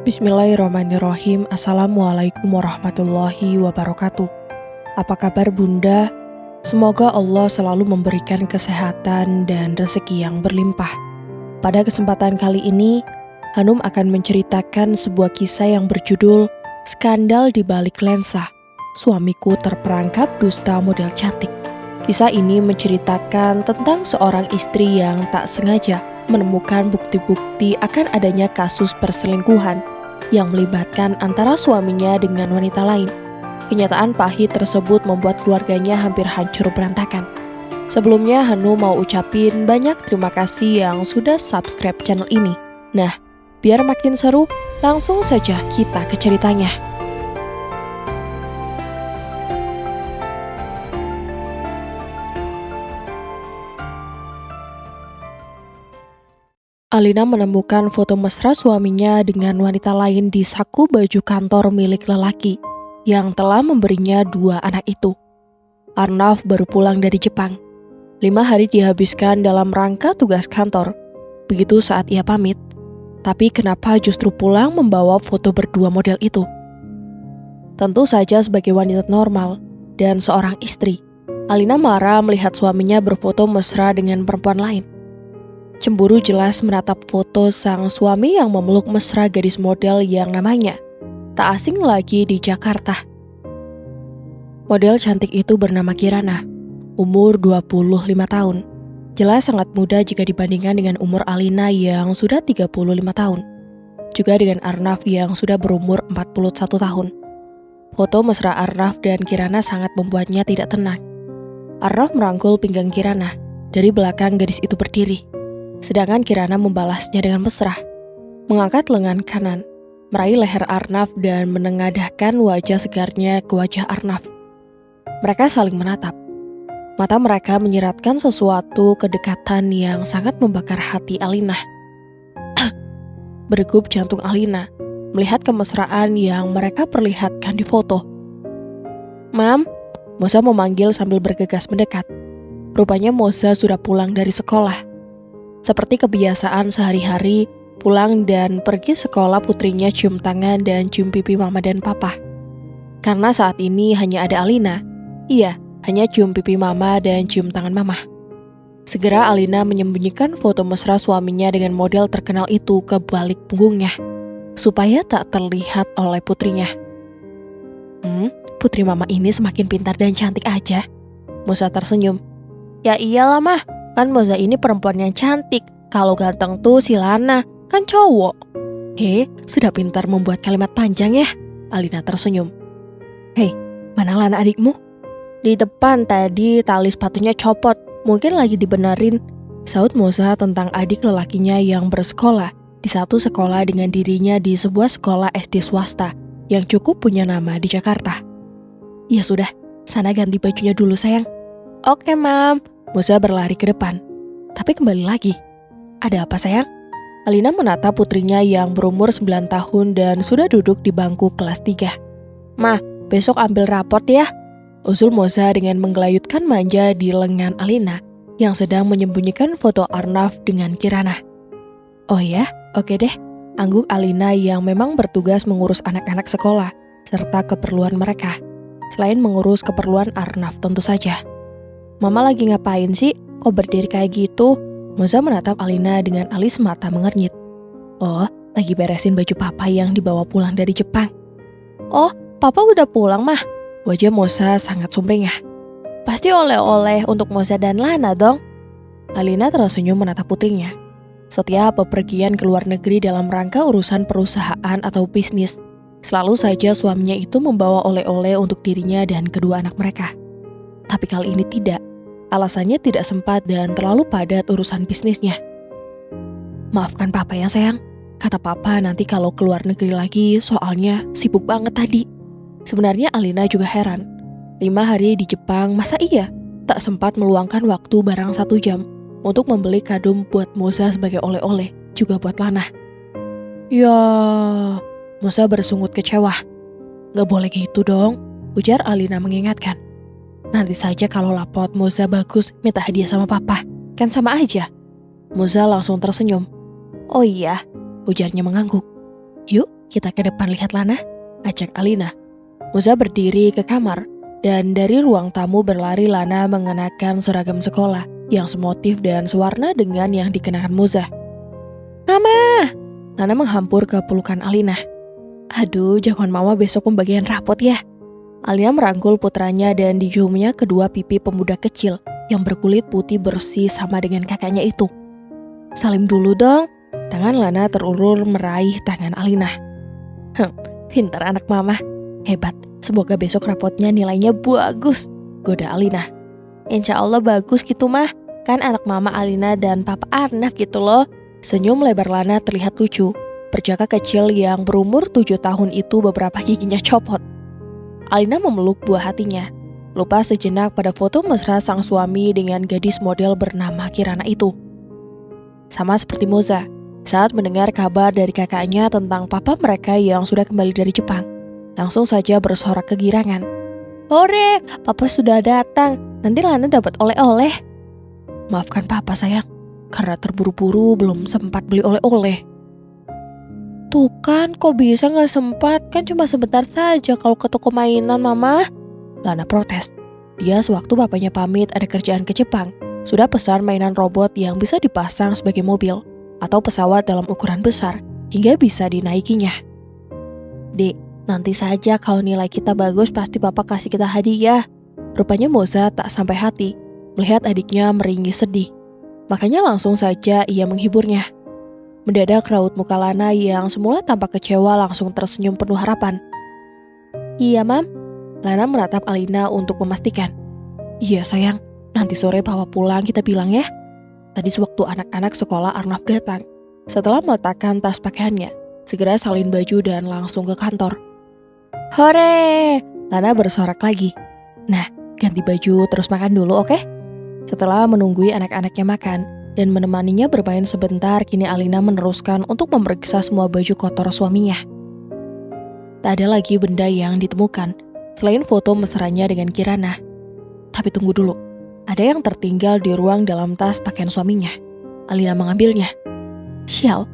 Bismillahirrahmanirrahim. Assalamualaikum warahmatullahi wabarakatuh. Apa kabar Bunda? Semoga Allah selalu memberikan kesehatan dan rezeki yang berlimpah. Pada kesempatan kali ini, Hanum akan menceritakan sebuah kisah yang berjudul Skandal di Balik Lensa. Suamiku terperangkap dusta model cantik. Kisah ini menceritakan tentang seorang istri yang tak sengaja menemukan bukti-bukti akan adanya kasus perselingkuhan yang melibatkan antara suaminya dengan wanita lain. Kenyataan pahit tersebut membuat keluarganya hampir hancur berantakan. Sebelumnya Hanum mau ucapin banyak terima kasih yang sudah subscribe channel ini. Nah, biar makin seru, langsung saja kita ke ceritanya. Alina menemukan foto mesra suaminya dengan wanita lain di saku baju kantor milik lelaki yang telah memberinya 2 anak itu. Arnav baru pulang dari Jepang. 5 hari dihabiskan dalam rangka tugas kantor. Begitu saat ia pamit, tapi kenapa justru pulang membawa foto berdua model itu? Tentu saja sebagai wanita normal dan seorang istri, Alina marah melihat suaminya berfoto mesra dengan perempuan lain. Cemburu jelas menatap foto sang suami yang memeluk mesra gadis model yang namanya tak asing lagi di Jakarta. Model cantik itu bernama Kirana, umur 25 tahun. Jelas sangat muda jika dibandingkan dengan umur Alina yang sudah 35 tahun. Juga dengan Arnav yang sudah berumur 41 tahun. Foto mesra Arnav dan Kirana sangat membuatnya tidak tenang. Arnav merangkul pinggang Kirana. Dari belakang gadis itu berdiri. Sedangkan Kirana membalasnya dengan mesra, mengangkat lengan kanan, meraih leher Arnav dan menengadahkan wajah segarnya ke wajah Arnav. Mereka saling menatap. Mata mereka menyiratkan sesuatu kedekatan yang sangat membakar hati Alina. Berdegup jantung Alina melihat kemesraan yang mereka perlihatkan di foto. "Mam," Moza memanggil sambil bergegas mendekat. Rupanya Moza sudah pulang dari sekolah. Seperti kebiasaan sehari-hari, pulang dan pergi sekolah putrinya cium tangan dan cium pipi mama dan papa. Karena saat ini hanya ada Alina, hanya cium pipi mama dan cium tangan mama. Segera Alina menyembunyikan foto mesra suaminya dengan model terkenal itu ke balik punggungnya, supaya tak terlihat oleh putrinya. Putri mama ini semakin pintar dan cantik aja. Moza tersenyum. "Ya iyalah mah. Kan Moza ini perempuan yang cantik. Kalau ganteng tuh si Lana, kan cowok." Sudah pintar membuat kalimat panjang ya. Alina tersenyum. "Hei, mana Lana adikmu?" "Di depan tadi tali sepatunya copot. Mungkin lagi dibenerin," saut Moza tentang adik lelakinya yang bersekolah di satu sekolah dengan dirinya di sebuah sekolah SD swasta yang cukup punya nama di Jakarta. "Ya sudah, sana ganti bajunya dulu sayang." "Oke, Mam." Moza berlari ke depan. Tapi kembali lagi. "Ada apa sayang?" Alina menatap putrinya yang berumur 9 tahun dan sudah duduk di bangku kelas 3. "Mah, besok ambil raport ya," usul Moza dengan menggelayutkan manja di lengan Alina yang sedang menyembunyikan foto Arnav dengan Kirana. "Oh ya, oke deh," angguk Alina yang memang bertugas mengurus anak-anak sekolah serta keperluan mereka. Selain mengurus keperluan Arnav tentu saja. "Mama lagi ngapain sih? Kok berdiri kayak gitu?" Moza menatap Alina dengan alis mata mengernyit. "Oh, lagi beresin baju papa yang dibawa pulang dari Jepang." "Oh, papa udah pulang mah?" Wajah Moza sangat sumringah. "Pasti oleh-oleh untuk Moza dan Lana dong." Alina tersenyum menatap putrinya. Setiap bepergian ke luar negeri dalam rangka urusan perusahaan atau bisnis, selalu saja suaminya itu membawa oleh-oleh untuk dirinya dan kedua anak mereka. Tapi kali ini tidak. Alasannya tidak sempat dan terlalu padat urusan bisnisnya. "Maafkan papa ya sayang. Kata papa nanti kalau keluar negeri lagi soalnya sibuk banget tadi." Sebenarnya Alina juga heran. 5 hari di Jepang masa iya tak sempat meluangkan waktu barang 1 jam untuk membeli kado buat Moza sebagai oleh-oleh, juga buat Lana. "Ya," Moza bersungut kecewa. "Gak boleh gitu dong," ujar Alina mengingatkan. "Nanti saja kalau rapot Moza bagus minta hadiah sama papa, kan sama aja." Moza langsung tersenyum. "Oh iya," ujarnya mengangguk. "Yuk kita ke depan lihat Lana, ajak Alina. Musa berdiri ke kamar, dan dari ruang tamu berlari Lana mengenakan seragam sekolah yang semotif dan sewarna dengan yang dikenakan Musa. Mama! Lana menghampur ke pelukan Alina. Aduh, jangan mama besok pembagian rapot ya. Alina merangkul putranya dan diciumnya kedua pipi pemuda kecil yang berkulit putih bersih sama dengan kakaknya itu. Salim dulu dong. Tangan Lana terulur meraih tangan Alina. Pintar anak mama. Hebat, semoga besok rapotnya nilainya bagus, goda Alina. Insya Allah bagus gitu mah, kan anak mama Alina dan papa anak gitu loh. Senyum lebar Lana terlihat lucu. Perjaka kecil yang berumur 7 tahun itu beberapa giginya copot. Alina memeluk buah hatinya, lupa sejenak pada foto mesra sang suami dengan gadis model bernama Kirana itu. Sama seperti Moza, saat mendengar kabar dari kakaknya tentang papa mereka yang sudah kembali dari Jepang, langsung saja bersorak kegirangan. Hore, papa sudah datang, nanti Lana dapat oleh-oleh. Maafkan papa sayang, karena terburu-buru belum sempat beli oleh-oleh. Tuh kan, kok bisa gak sempat? Kan cuma sebentar saja kalau ke toko mainan, Mama. Lana protes. Dia sewaktu bapaknya pamit ada kerjaan ke Jepang, sudah pesan mainan robot yang bisa dipasang sebagai mobil atau pesawat dalam ukuran besar hingga bisa dinaikinya. Dek, nanti saja kalau nilai kita bagus pasti papa kasih kita hadiah. Rupanya Moza tak sampai hati melihat adiknya meringis sedih. Makanya langsung saja ia menghiburnya. Mendadak raut muka Lana yang semula tampak kecewa langsung tersenyum penuh harapan. Iya, Mam. Lana menatap Alina untuk memastikan. Iya, sayang. Nanti sore papa pulang kita bilang ya. Tadi sewaktu anak-anak sekolah Arnaf datang. Setelah meletakkan tas pakaiannya, segera salin baju dan langsung ke kantor. Hore! Lana bersorak lagi. Nah, ganti baju terus makan dulu, oke? Setelah menunggui anak-anaknya makan dan menemaninya bermain sebentar, kini Alina meneruskan untuk memeriksa semua baju kotor suaminya. Tak ada lagi benda yang ditemukan, selain foto mesranya dengan Kirana. Tapi tunggu dulu, ada yang tertinggal di ruang dalam tas pakaian suaminya. Alina mengambilnya. Shawl.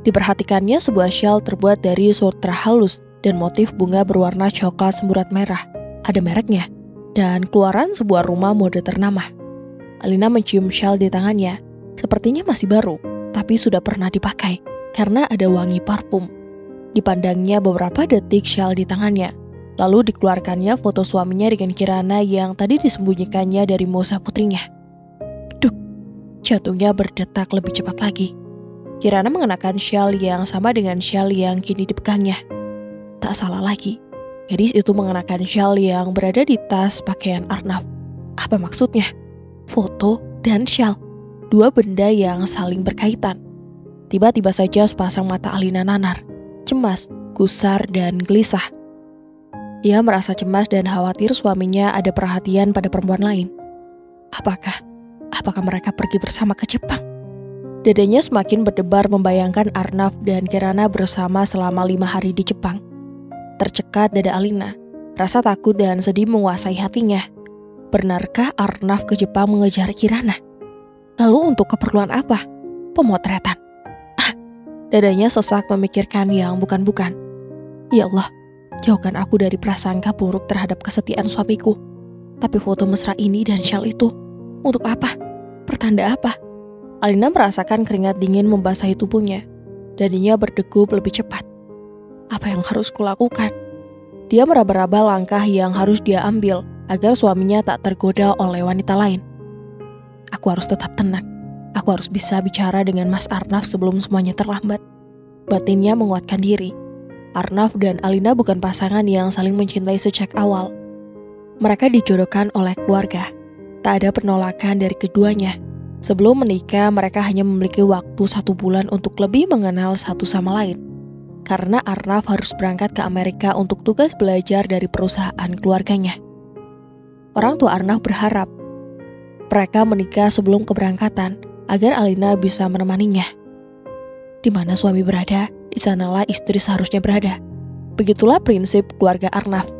Diperhatikannya sebuah shawl terbuat dari sutra halus dan motif bunga berwarna coklat semburat merah. Ada mereknya, dan keluaran sebuah rumah mode ternama. Alina mencium shawl di tangannya. Sepertinya masih baru, tapi sudah pernah dipakai karena ada wangi parfum. Dipandangnya beberapa detik shawl di tangannya, lalu dikeluarkannya foto suaminya dengan Kirana yang tadi disembunyikannya dari Moza putrinya. Duk, jantungnya berdetak lebih cepat lagi. Kirana mengenakan shawl yang sama dengan shawl yang kini dipegangnya. Tak salah lagi, gadis itu mengenakan shawl yang berada di tas pakaian Arnaf. Apa maksudnya? Foto dan shawl. Dua benda yang saling berkaitan. Tiba-tiba saja sepasang mata Alina nanar, cemas, gusar, dan gelisah. Ia merasa cemas dan khawatir suaminya ada perhatian pada perempuan lain. Apakah mereka pergi bersama ke Jepang? Dadanya semakin berdebar membayangkan Arnaf dan Kirana bersama selama 5 hari di Jepang. Tercekat dada Alina, rasa takut dan sedih menguasai hatinya. Benarkah Arnaf ke Jepang mengejar Kirana? Lalu untuk keperluan apa? Pemotretan. Dadanya sesak memikirkan yang bukan-bukan. Ya Allah, jauhkan aku dari prasangka buruk terhadap kesetiaan suamiku. Tapi foto mesra ini dan shawl itu, untuk apa? Pertanda apa? Alina merasakan keringat dingin membasahi tubuhnya. Dadinya berdegup lebih cepat. Apa yang harus kulakukan? Dia meraba-raba langkah yang harus dia ambil agar suaminya tak tergoda oleh wanita lain. Aku harus tetap tenang. Aku harus bisa bicara dengan Mas Arnaf sebelum semuanya terlambat. Batinnya menguatkan diri. Arnaf dan Alina bukan pasangan yang saling mencintai sejak awal. Mereka dijodohkan oleh keluarga. Tak ada penolakan dari keduanya. Sebelum menikah, mereka hanya memiliki waktu 1 bulan untuk lebih mengenal satu sama lain. Karena Arnaf harus berangkat ke Amerika untuk tugas belajar dari perusahaan keluarganya. Orang tua Arnaf berharap mereka menikah sebelum keberangkatan agar Alina bisa menemaninya. Di mana suami berada, di sanalah istri seharusnya berada. Begitulah prinsip keluarga Arnaf.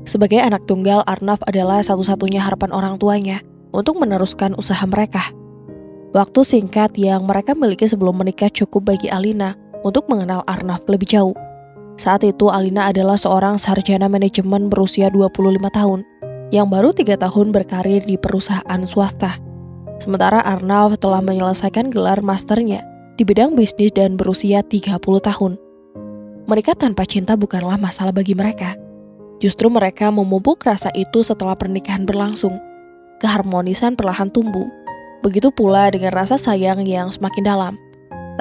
Sebagai anak tunggal, Arnaf adalah satu-satunya harapan orang tuanya untuk meneruskan usaha mereka. Waktu singkat yang mereka miliki sebelum menikah cukup bagi Alina untuk mengenal Arnaf lebih jauh. Saat itu Alina adalah seorang sarjana manajemen berusia 25 tahun yang baru 3 tahun berkarir di perusahaan swasta. Sementara Arnav telah menyelesaikan gelar masternya di bidang bisnis dan berusia 30 tahun. Menikah tanpa cinta bukanlah masalah bagi mereka. Justru mereka memupuk rasa itu setelah pernikahan berlangsung. Keharmonisan perlahan tumbuh. Begitu pula dengan rasa sayang yang semakin dalam.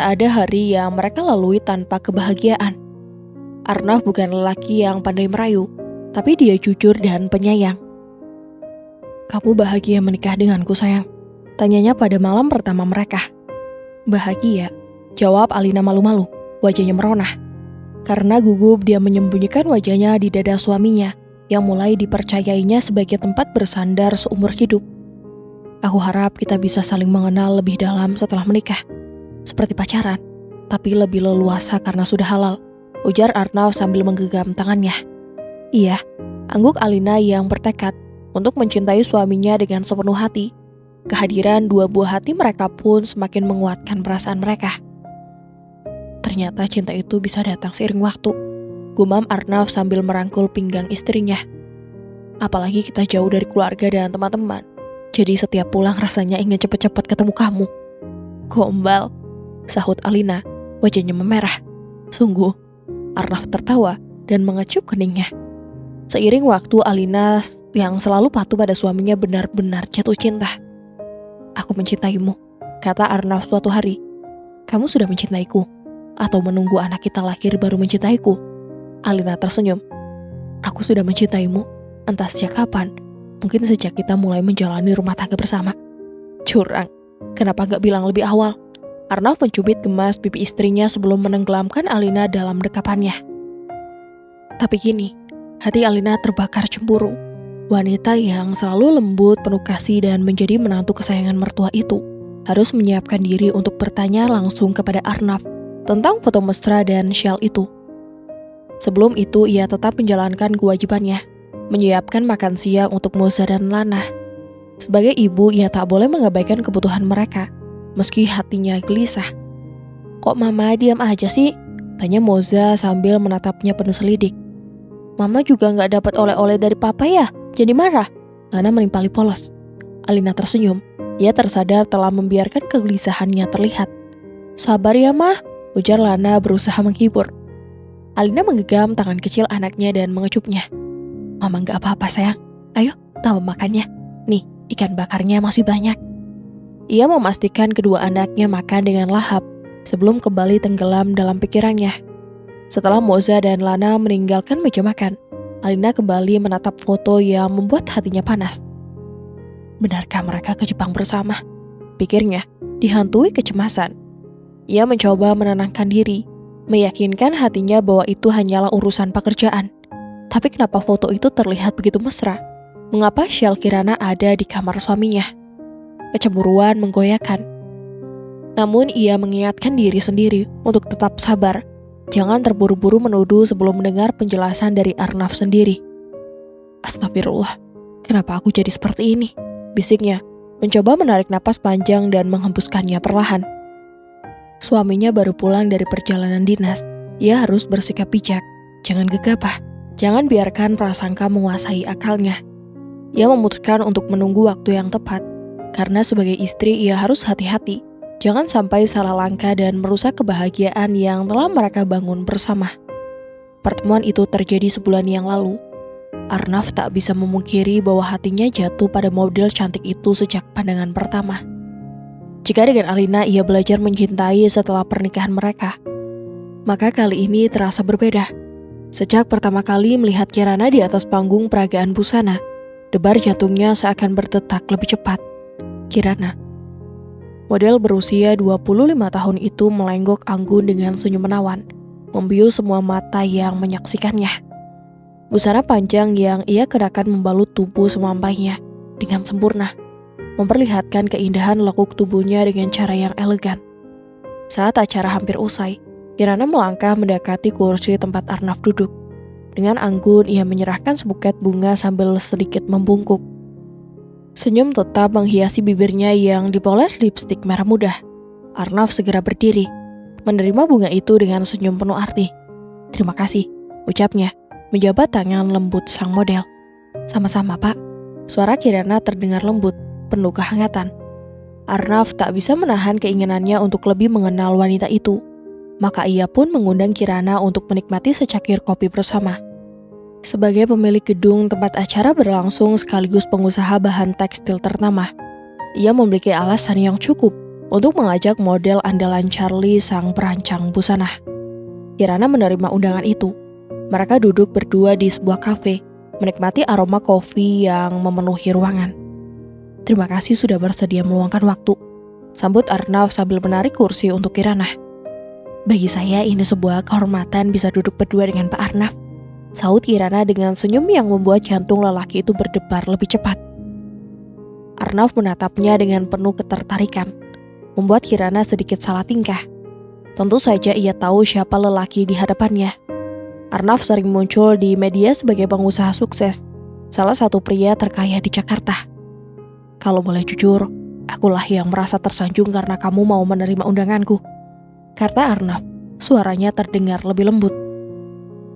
Tak ada hari yang mereka lalui tanpa kebahagiaan. Arnav bukan lelaki yang pandai merayu, tapi dia jujur dan penyayang. "Kamu bahagia menikah denganku, sayang?" tanyanya pada malam pertama mereka. "Bahagia," jawab Alina malu-malu, wajahnya meronah. Karena gugup dia menyembunyikan wajahnya di dada suaminya yang mulai dipercayainya sebagai tempat bersandar seumur hidup. "Aku harap kita bisa saling mengenal lebih dalam setelah menikah. Seperti pacaran, tapi lebih leluasa karena sudah halal," ujar Arnav sambil menggenggam tangannya. "Iya," angguk Alina yang bertekad untuk mencintai suaminya dengan sepenuh hati. Kehadiran dua buah hati mereka pun semakin menguatkan perasaan mereka. "Ternyata cinta itu bisa datang seiring waktu," gumam Arnav sambil merangkul pinggang istrinya. "Apalagi kita jauh dari keluarga dan teman-teman. Jadi setiap pulang rasanya ingin cepet-cepet ketemu kamu." "Gombal," sahut Alina, wajahnya memerah. "Sungguh," Arnav tertawa dan mengecup keningnya. Seiring waktu, Alina yang selalu patuh pada suaminya benar-benar jatuh cinta. "Aku mencintaimu," kata Arnav suatu hari. "Kamu sudah mencintaiku? Atau menunggu anak kita lahir baru mencintaiku?" Alina tersenyum. "Aku sudah mencintaimu, entah sejak kapan. Mungkin sejak kita mulai menjalani rumah tangga bersama." "Curang, kenapa gak bilang lebih awal?" Arnav mencubit gemas pipi istrinya sebelum menenggelamkan Alina dalam dekapannya. Tapi kini, hati Alina terbakar cemburu. Wanita yang selalu lembut, penuh kasih, dan menjadi menantu kesayangan mertua itu harus menyiapkan diri untuk bertanya langsung kepada Arnav tentang foto mesra dan syal itu. Sebelum itu, ia tetap menjalankan kewajibannya, menyiapkan makan siang untuk Moza dan Lana. Sebagai ibu, ia tak boleh mengabaikan kebutuhan mereka, meski hatinya gelisah. "Kok Mama diam aja sih?" tanya Moza sambil menatapnya penuh selidik. "Mama juga gak dapat oleh-oleh dari Papa ya? Jadi marah?" Lana menimpali polos. Alina tersenyum. Ia tersadar telah membiarkan kegelisahannya terlihat. "Sabar ya, Mah," ujar Lana berusaha menghibur. Alina menggenggam tangan kecil anaknya dan mengecupnya. "Mama gak apa-apa, sayang. Ayo, tambah makannya. Nih, ikan bakarnya masih banyak." Ia memastikan kedua anaknya makan dengan lahap sebelum kembali tenggelam dalam pikirannya. Setelah Moza dan Lana meninggalkan meja makan, Alina kembali menatap foto yang membuat hatinya panas. Benarkah mereka ke Jepang bersama? Pikirnya, dihantui kecemasan. Ia mencoba menenangkan diri, meyakinkan hatinya bahwa itu hanyalah urusan pekerjaan. Tapi kenapa foto itu terlihat begitu mesra? Mengapa Shell Kirana ada di kamar suaminya? Kecemburuan menggoyahkan. Namun ia mengingatkan diri sendiri untuk tetap sabar. Jangan terburu-buru menuduh sebelum mendengar penjelasan dari Arnav sendiri. "Astagfirullah, kenapa aku jadi seperti ini?" bisiknya, mencoba menarik napas panjang dan menghembuskannya perlahan. Suaminya baru pulang dari perjalanan dinas. Ia harus bersikap bijak. Jangan gegabah. Jangan biarkan prasangka menguasai akalnya. Ia memutuskan untuk menunggu waktu yang tepat. Karena sebagai istri ia harus hati-hati. Jangan sampai salah langkah dan merusak kebahagiaan yang telah mereka bangun bersama. Pertemuan itu terjadi sebulan yang lalu. Arnav tak bisa memungkiri bahwa hatinya jatuh pada model cantik itu sejak pandangan pertama. Jika dengan Alina ia belajar mencintai setelah pernikahan mereka, maka kali ini terasa berbeda. Sejak pertama kali melihat Kirana di atas panggung peragaan busana, debar jantungnya seakan berdetak lebih cepat. Kirana, model berusia 25 tahun itu melenggok anggun dengan senyum menawan, membius semua mata yang menyaksikannya. Busana panjang yang ia kenakan membalut tubuh semampainya dengan sempurna, memperlihatkan keindahan lekuk tubuhnya dengan cara yang elegan. Saat acara hampir usai, Kirana melangkah mendekati kursi tempat Arnav duduk. Dengan anggun ia menyerahkan sebuket bunga sambil sedikit membungkuk. Senyum tetap menghiasi bibirnya yang dipoles lipstik merah muda. Arnav segera berdiri, menerima bunga itu dengan senyum penuh arti. Terima kasih, ucapnya, menjabat tangan lembut sang model. Sama-sama, Pak. Suara Kirana terdengar lembut, penuh kehangatan. Arnav tak bisa menahan keinginannya untuk lebih mengenal wanita itu. Maka ia pun mengundang Kirana untuk menikmati secangkir kopi bersama. Sebagai pemilik gedung tempat acara berlangsung sekaligus pengusaha bahan tekstil ternama, ia memiliki alasan yang cukup untuk mengajak model andalan Charlie sang perancang busana. Kirana menerima undangan itu. Mereka duduk berdua di sebuah kafe, menikmati aroma kopi yang memenuhi ruangan. Terima kasih sudah bersedia meluangkan waktu, sambut Arnav sambil menarik kursi untuk Kirana. Bagi saya ini sebuah kehormatan bisa duduk berdua dengan Pak Arnav, sahut Kirana dengan senyum yang membuat jantung lelaki itu berdebar lebih cepat. Arnav menatapnya dengan penuh ketertarikan, membuat Kirana sedikit salah tingkah. Tentu saja ia tahu siapa lelaki di hadapannya. Arnav sering muncul di media sebagai pengusaha sukses, salah satu pria terkaya di Jakarta. Kalau boleh jujur, akulah yang merasa tersanjung karena kamu mau menerima undanganku, kata Arnav, suaranya terdengar lebih lembut.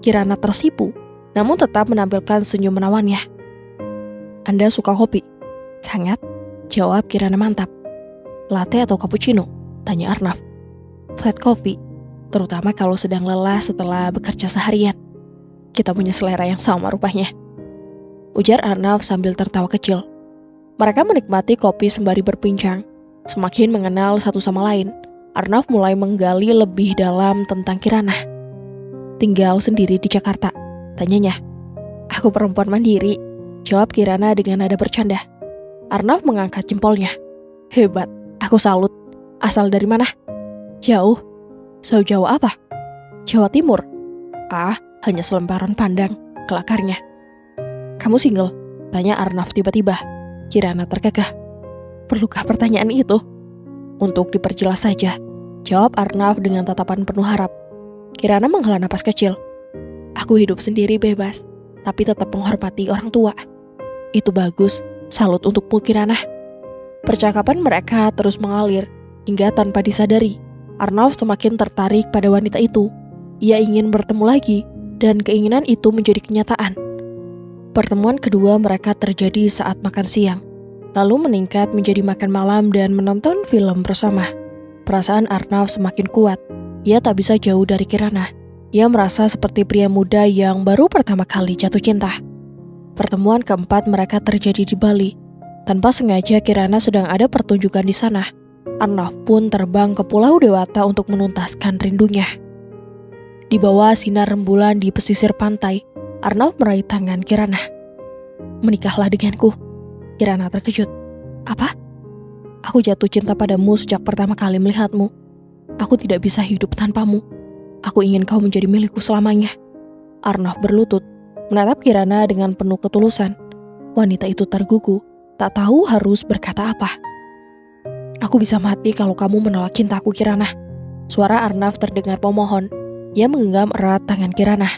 Kirana tersipu, namun tetap menampilkan senyum menawannya. Anda suka kopi? Sangat, jawab Kirana mantap. Latte atau cappuccino? Tanya Arnav. Flat coffee, terutama kalau sedang lelah setelah bekerja seharian. Kita punya selera yang sama rupanya, ujar Arnav sambil tertawa kecil. Mereka menikmati kopi sembari berbincang. Semakin mengenal satu sama lain, Arnav mulai menggali lebih dalam tentang Kirana. Tinggal sendiri di Jakarta, tanyanya. Aku perempuan mandiri, jawab Kirana dengan nada bercanda. Arnav mengangkat jempolnya. Hebat, aku salut. Asal dari mana? Jauh. Jauh apa? Jawa Timur. Ah, hanya selemparan pandang, kelakarnya. Kamu single? Tanya Arnav tiba-tiba. Kirana tergagah. Perlukah pertanyaan itu? Untuk diperjelas saja, jawab Arnav dengan tatapan penuh harap. Kirana menghela napas kecil. Aku hidup sendiri bebas, tapi tetap menghormati orang tua. Itu bagus, salut untukmu Kirana. Percakapan mereka terus mengalir, hingga tanpa disadari, Arnav semakin tertarik pada wanita itu. Ia ingin bertemu lagi, dan keinginan itu menjadi kenyataan. Pertemuan kedua mereka terjadi saat makan siang, lalu meningkat menjadi makan malam dan menonton film bersama. Perasaan Arnav semakin kuat. Ia tak bisa jauh dari Kirana. Ia merasa seperti pria muda yang baru pertama kali jatuh cinta. Pertemuan keempat mereka terjadi di Bali. Tanpa sengaja Kirana sedang ada pertunjukan di sana. Arnav pun terbang ke Pulau Dewata untuk menuntaskan rindunya. Di bawah sinar rembulan di pesisir pantai, Arnav meraih tangan Kirana. Menikahlah denganku. Kirana terkejut. Apa? Aku jatuh cinta padamu sejak pertama kali melihatmu. Aku tidak bisa hidup tanpamu. Aku ingin kau menjadi milikku selamanya. Arnav berlutut, menatap Kirana dengan penuh ketulusan. Wanita itu tergugu, tak tahu harus berkata apa. Aku bisa mati kalau kamu menolak cintaku Kirana. Suara Arnav terdengar memohon. Ia menggenggam erat tangan Kirana.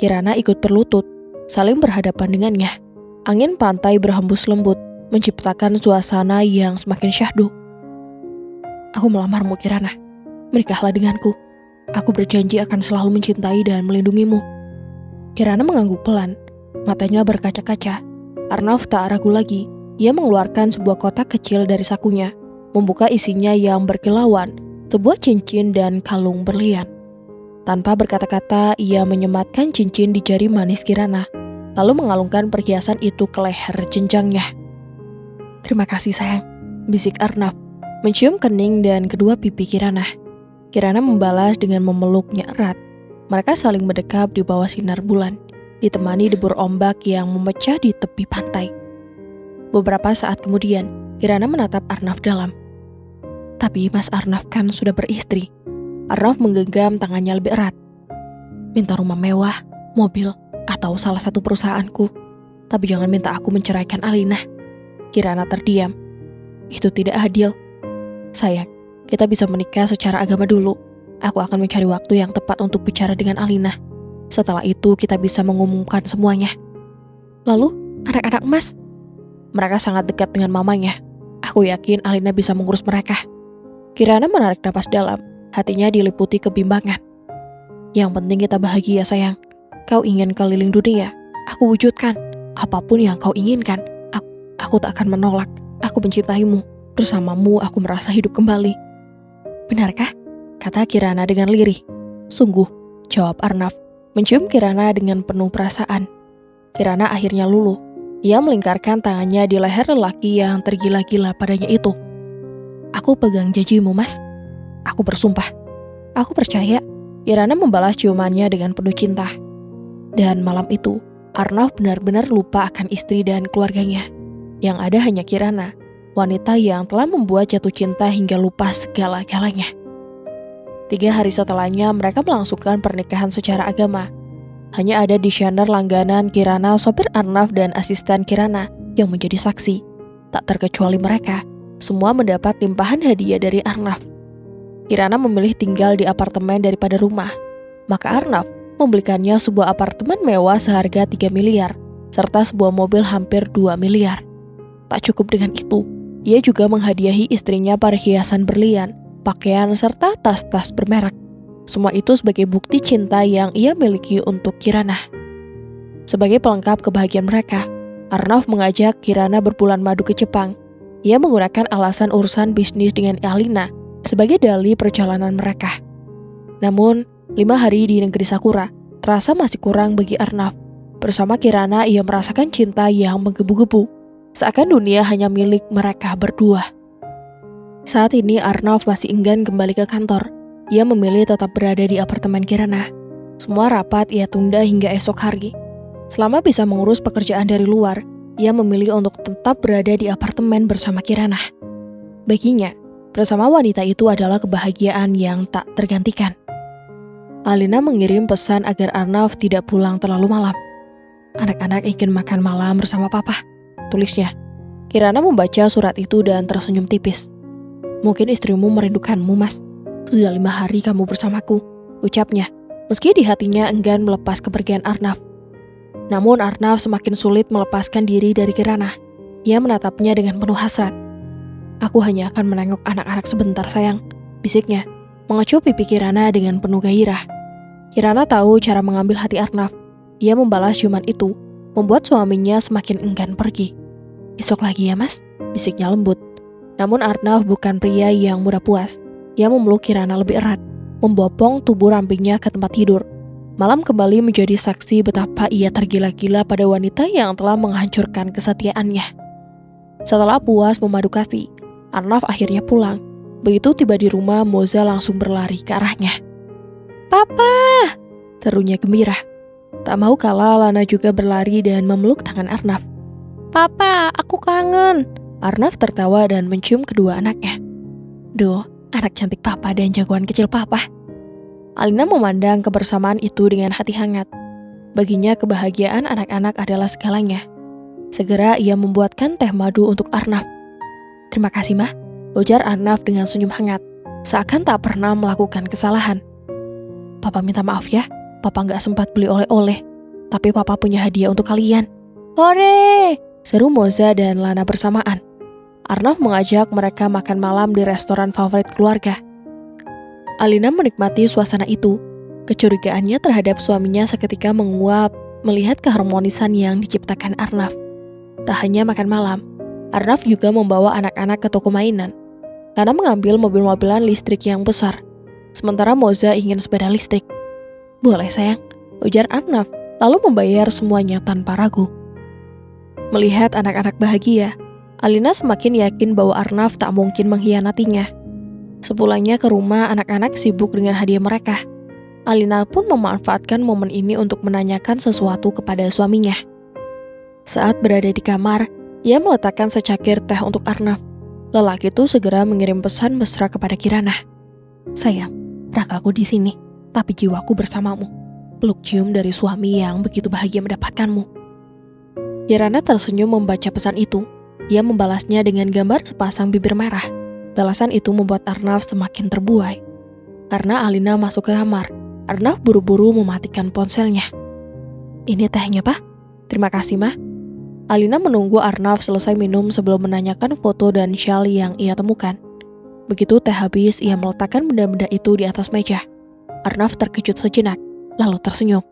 Kirana ikut berlutut, saling berhadapan dengannya. Angin pantai berhembus lembut, menciptakan suasana yang semakin syahdu. Aku melamarmu Kirana. Menikahlah denganku. Aku berjanji akan selalu mencintai dan melindungimu. Kirana mengangguk pelan, matanya berkaca-kaca. Arnav tak ragu lagi. Ia mengeluarkan sebuah kotak kecil dari sakunya, membuka isinya yang berkilauan, sebuah cincin dan kalung berlian. Tanpa berkata-kata, ia menyematkan cincin di jari manis Kirana, lalu mengalungkan perhiasan itu ke leher jenjangnya. Terima kasih sayang, bisik Arnav, mencium kening dan kedua pipi Kirana. Kirana membalas dengan memeluknya erat. Mereka saling mendekap di bawah sinar bulan, ditemani debur ombak yang memecah di tepi pantai. Beberapa saat kemudian, Kirana menatap Arnav dalam. Tapi Mas Arnav kan sudah beristri. Arnav menggenggam tangannya lebih erat. Minta rumah mewah, mobil, atau salah satu perusahaanku. Tapi jangan minta aku menceraikan Alina. Kirana terdiam. Itu tidak adil. Sayang, kita bisa menikah secara agama dulu. Aku akan mencari waktu yang tepat untuk bicara dengan Alina. Setelah itu kita bisa mengumumkan semuanya. Lalu, anak-anak Mas? Mereka sangat dekat dengan mamanya. Aku yakin Alina bisa mengurus mereka. Kirana menarik napas dalam. Hatinya diliputi kebimbangan. Yang penting kita bahagia sayang. Kau ingin keliling dunia, aku wujudkan. Apapun yang kau inginkan, aku tak akan menolak. Aku mencintaimu. Bersamamu aku merasa hidup kembali. Benarkah? Kata Kirana dengan lirih. Sungguh, jawab Arnaf, mencium Kirana dengan penuh perasaan. Kirana akhirnya luluh. Ia melingkarkan tangannya di leher lelaki yang tergila-gila padanya itu. Aku pegang janjimu, Mas. Aku bersumpah. Aku percaya. Kirana membalas ciumannya dengan penuh cinta. Dan malam itu, Arnaf benar-benar lupa akan istri dan keluarganya. Yang ada hanya Kirana, wanita yang telah membuat jatuh cinta hingga lupa segala-galanya. 3 hari setelahnya, mereka melangsungkan pernikahan secara agama. Hanya ada desainer langganan Kirana, sopir Arnaf, dan asisten Kirana yang menjadi saksi. Tak terkecuali mereka, semua mendapat limpahan hadiah dari Arnaf. Kirana memilih tinggal di apartemen daripada rumah. Maka Arnaf membelikannya sebuah apartemen mewah seharga 3 miliar, serta sebuah mobil hampir 2 miliar. Tak cukup dengan itu, ia juga menghadiahi istrinya perhiasan berlian, pakaian, serta tas-tas bermerek. Semua itu sebagai bukti cinta yang ia miliki untuk Kirana. Sebagai pelengkap kebahagiaan mereka, Arnaf mengajak Kirana berbulan madu ke Jepang. Ia menggunakan alasan urusan bisnis dengan Alina sebagai dalih perjalanan mereka. Namun, 5 hari di negeri Sakura terasa masih kurang bagi Arnaf. Bersama Kirana ia merasakan cinta yang menggebu-gebu, seakan dunia hanya milik mereka berdua. Saat ini Arnaf masih enggan kembali ke kantor. Ia memilih tetap berada di apartemen Kirana. Semua rapat ia tunda hingga esok hari. Selama bisa mengurus pekerjaan dari luar, ia memilih untuk tetap berada di apartemen bersama Kirana. Baginya, bersama wanita itu adalah kebahagiaan yang tak tergantikan. Alina mengirim pesan agar Arnaf tidak pulang terlalu malam. Anak-anak ingin makan malam bersama papa, tulisnya. Kirana membaca surat itu dan tersenyum tipis. Mungkin istrimu merindukanmu, Mas. Sudah 5 hari kamu bersamaku, ucapnya, meski di hatinya enggan melepas kepergian Arnaf. Namun Arnaf semakin sulit melepaskan diri dari Kirana. Ia menatapnya dengan penuh hasrat. Aku hanya akan menengok anak-anak sebentar sayang, bisiknya, mengecup pipi Kirana dengan penuh gairah. Kirana tahu cara mengambil hati Arnaf. Ia membalas ciuman itu, membuat suaminya semakin enggan pergi. Esok lagi ya Mas, bisiknya lembut. Namun Arnaf bukan pria yang mudah puas. Ia memeluk Kirana lebih erat, membopong tubuh rampingnya ke tempat tidur. Malam kembali menjadi saksi betapa ia tergila-gila pada wanita yang telah menghancurkan kesetiaannya. Setelah puas memadu kasih, Arnaf akhirnya pulang. Begitu tiba di rumah, Moza langsung berlari ke arahnya. Papa! Serunya gembira. Tak mau kalah, Lana juga berlari dan memeluk tangan Arnaf. Papa, aku kangen. Arnaf tertawa dan mencium kedua anaknya. Duh, anak cantik papa dan jagoan kecil papa. Alina memandang kebersamaan itu dengan hati hangat. Baginya kebahagiaan anak-anak adalah segalanya. Segera ia membuatkan teh madu untuk Arnaf. Terima kasih mah, ujar Arnaf dengan senyum hangat, seakan tak pernah melakukan kesalahan. Papa minta maaf ya, papa gak sempat beli oleh-oleh, tapi papa punya hadiah untuk kalian. Hore! Seru Moza dan Lana bersamaan. Arnaf mengajak mereka makan malam di restoran favorit keluarga. Alina menikmati suasana itu. Kecurigaannya terhadap suaminya seketika menguap melihat keharmonisan yang diciptakan Arnaf. Tak hanya makan malam, Arnaf juga membawa anak-anak ke toko mainan. Lana mengambil mobil-mobilan listrik yang besar, sementara Moza ingin sepeda listrik. Boleh sayang, ujar Arnaf, lalu membayar semuanya tanpa ragu. Melihat anak-anak bahagia, Alina semakin yakin bahwa Arnaf tak mungkin mengkhianatinya. Sepulangnya ke rumah, anak-anak sibuk dengan hadiah mereka. Alina pun memanfaatkan momen ini untuk menanyakan sesuatu kepada suaminya. Saat berada di kamar, ia meletakkan secangkir teh untuk Arnaf. Lelaki itu segera mengirim pesan mesra kepada Kirana. Sayang, ragaku di sini, tapi jiwaku bersamamu. Peluk cium dari suami yang begitu bahagia mendapatkanmu. Kirana tersenyum membaca pesan itu. Ia membalasnya dengan gambar sepasang bibir merah. Balasan itu membuat Arnaf semakin terbuai. Karena Alina masuk ke kamar, Arnaf buru-buru mematikan ponselnya. Ini tehnya, Pak. Terima kasih, Mah. Alina menunggu Arnaf selesai minum sebelum menanyakan foto dan shawl yang ia temukan. Begitu teh habis, ia meletakkan benda-benda itu di atas meja. Arnaf terkejut sejenak, lalu tersenyum.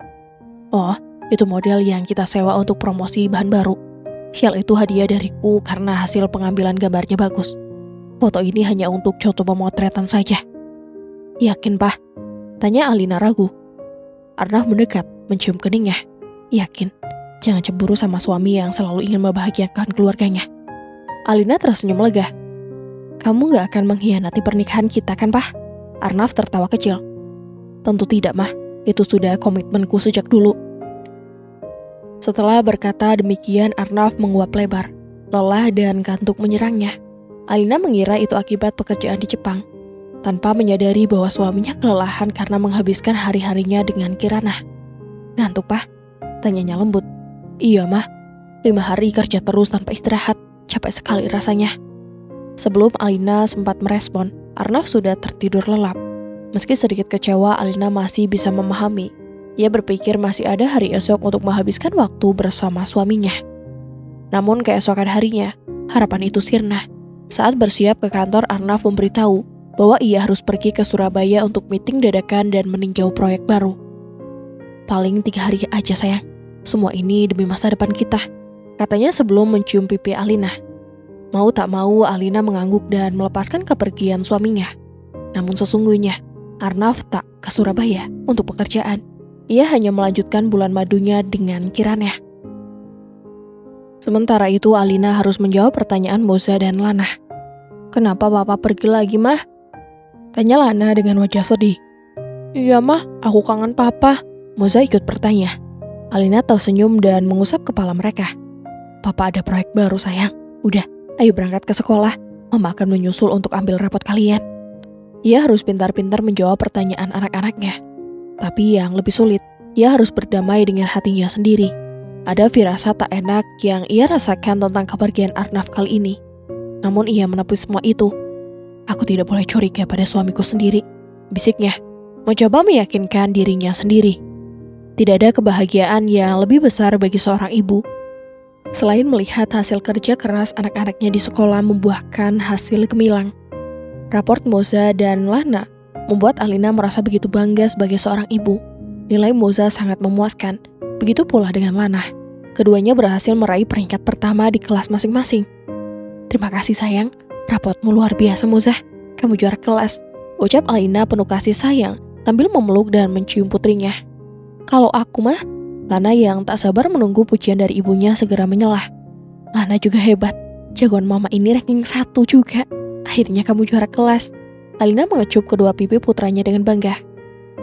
Oh, itu model yang kita sewa untuk promosi bahan baru. Shell itu hadiah dariku karena hasil pengambilan gambarnya bagus. Foto ini hanya untuk contoh pemotretan saja. Yakin, Pak? Tanya Alina ragu. Arnaf mendekat, mencium keningnya. Yakin, jangan cemburu sama suami yang selalu ingin membahagiakan keluarganya. Alina tersenyum lega. Kamu gak akan mengkhianati pernikahan kita kan, Pak? Arnaf tertawa kecil. Tentu tidak, Mah. Itu sudah komitmenku sejak dulu. Setelah berkata demikian, Arnaf menguap lebar. Lelah dan kantuk menyerangnya. Alina mengira itu akibat pekerjaan di Jepang, tanpa menyadari bahwa suaminya kelelahan karena menghabiskan hari-harinya dengan Kirana. Ngantuk, Pak? Tanyanya lembut. Iya, Mah. 5 hari kerja terus tanpa istirahat. Capek sekali rasanya. Sebelum Alina sempat merespon, Arnaf sudah tertidur lelap. Meski sedikit kecewa, Alina masih bisa memahami. Ia berpikir masih ada hari esok untuk menghabiskan waktu bersama suaminya. Namun keesokan harinya, harapan itu sirna. Saat bersiap ke kantor, Arnaf memberitahu bahwa ia harus pergi ke Surabaya untuk meeting dadakan dan meninjau proyek baru. Paling 3 hari aja, sayang. Semua ini demi masa depan kita, katanya sebelum mencium pipi Alina. Mau tak mau, Alina mengangguk dan melepaskan kepergian suaminya. Namun sesungguhnya, Arnaf tak ke Surabaya untuk pekerjaan. Ia hanya melanjutkan bulan madunya dengan Kirana. Sementara itu, Alina harus menjawab pertanyaan Moza dan Lana. Kenapa Papa pergi lagi, Mah? Tanya Lana dengan wajah sedih. Iya, Mah, aku kangen Papa. Moza ikut bertanya. Alina tersenyum dan mengusap kepala mereka. Papa ada proyek baru, sayang. Udah, ayo berangkat ke sekolah. Mama akan menyusul untuk ambil rapot kalian. Ia harus pintar-pintar menjawab pertanyaan anak-anaknya. Tapi yang lebih sulit, ia harus berdamai dengan hatinya sendiri. Ada firasat tak enak yang ia rasakan tentang kepergian Arnaf kali ini. Namun ia menepis semua itu. Aku tidak boleh curiga pada suamiku sendiri, bisiknya, mencoba meyakinkan dirinya sendiri. Tidak ada kebahagiaan yang lebih besar bagi seorang ibu selain melihat hasil kerja keras anak-anaknya di sekolah membuahkan hasil gemilang. Raport Moza dan Lana membuat Alina merasa begitu bangga sebagai seorang ibu. Nilai Moza sangat memuaskan, begitu pula dengan Lana. Keduanya berhasil meraih peringkat pertama di kelas masing-masing. Terima kasih, sayang. Rapotmu luar biasa, Moza. Kamu juara kelas. Ucap Alina penuh kasih sayang sambil memeluk dan mencium putrinya. Kalau aku, Mah, Lana yang tak sabar menunggu pujian dari ibunya segera menyelah. Lana juga hebat. Jagoan mama ini ranking 1 juga. Akhirnya kamu juara kelas. Alina mengecup kedua pipi putranya dengan bangga.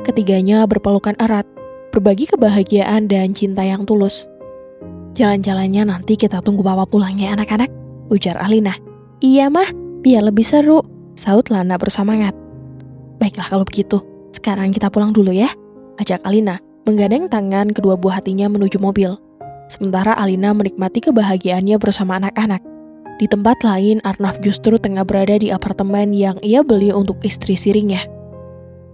Ketiganya berpelukan erat, berbagi kebahagiaan dan cinta yang tulus. Jalan-jalannya nanti kita tunggu Papa pulangnya, anak-anak, ujar Alina. Iya, Mah, biar lebih seru, saut Lana bersemangat. Baiklah kalau begitu, sekarang kita pulang dulu ya, ajak Alina, menggandeng tangan kedua buah hatinya menuju mobil. Sementara Alina menikmati kebahagiaannya bersama anak-anak. Di tempat lain, Arnaf justru tengah berada di apartemen yang ia beli untuk istri sirinya.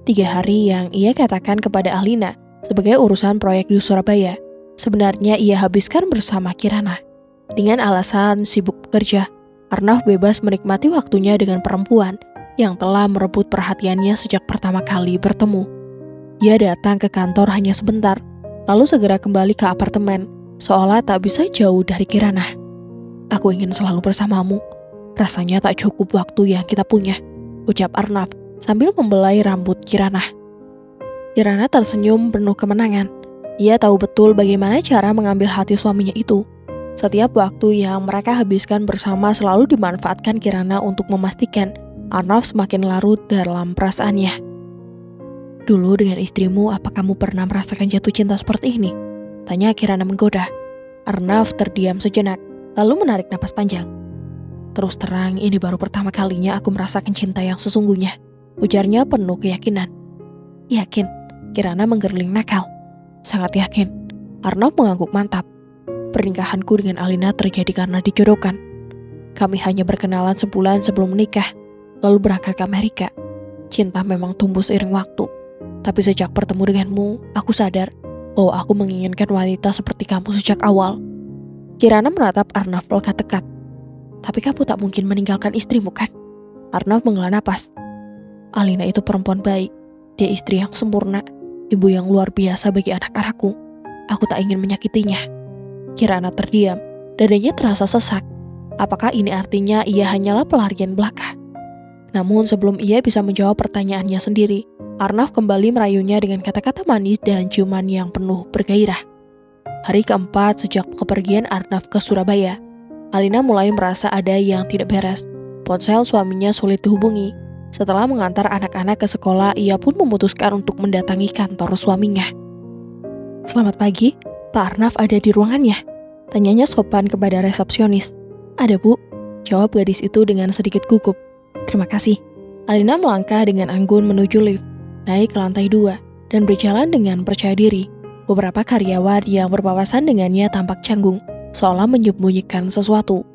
3 hari yang ia katakan kepada Alina sebagai urusan proyek di Surabaya, sebenarnya ia habiskan bersama Kirana. Dengan alasan sibuk bekerja, Arnaf bebas menikmati waktunya dengan perempuan yang telah merebut perhatiannya sejak pertama kali bertemu. Ia datang ke kantor hanya sebentar, lalu segera kembali ke apartemen, seolah tak bisa jauh dari Kirana. Aku ingin selalu bersamamu. Rasanya tak cukup waktu yang kita punya, ucap Arnaf sambil membelai rambut Kirana. Kirana tersenyum penuh kemenangan. Ia tahu betul bagaimana cara mengambil hati suaminya itu. Setiap waktu yang mereka habiskan bersama selalu dimanfaatkan Kirana untuk memastikan Arnaf semakin larut dalam perasaannya. Dulu dengan istrimu, apa kamu pernah merasakan jatuh cinta seperti ini? Tanya Kirana menggoda. Arnaf terdiam sejenak, lalu menarik napas panjang. Terus terang, ini baru pertama kalinya aku merasakan cinta yang sesungguhnya, ujarnya penuh keyakinan. Yakin? Kirana menggerling nakal. Sangat yakin. Arnaf mengangguk mantap. Pernikahanku dengan Alina terjadi karena dijodohkan. Kami hanya berkenalan sebulan sebelum menikah, lalu berangkat ke Amerika. Cinta memang tumbuh seiring waktu. Tapi sejak bertemu denganmu, aku sadar bahwa aku menginginkan wanita seperti kamu sejak awal. Kirana menatap Arnaf lekat-lekat. Tapi kamu tak mungkin meninggalkan istrimu, kan? Arnaf menghela napas. Alina itu perempuan baik. Dia istri yang sempurna, ibu yang luar biasa bagi anak-anakku. Aku tak ingin menyakitinya. Kirana terdiam, dadanya terasa sesak. Apakah ini artinya ia hanyalah pelarian belaka? Namun sebelum ia bisa menjawab pertanyaannya sendiri, Arnaf kembali merayunya dengan kata-kata manis dan ciuman yang penuh bergairah. Hari keempat sejak kepergian Arnaf ke Surabaya, Alina mulai merasa ada yang tidak beres. Ponsel suaminya sulit dihubungi. Setelah mengantar anak-anak ke sekolah, ia pun memutuskan untuk mendatangi kantor suaminya. "Selamat pagi, Pak Arnaf ada di ruangannya?" tanyanya sopan kepada resepsionis. "Ada, Bu," jawab gadis itu dengan sedikit gugup. "Terima kasih." Alina melangkah dengan anggun menuju lift, naik ke lantai 2, dan berjalan dengan percaya diri. Beberapa karyawan yang berpapasan dengannya tampak canggung, seolah menyembunyikan sesuatu.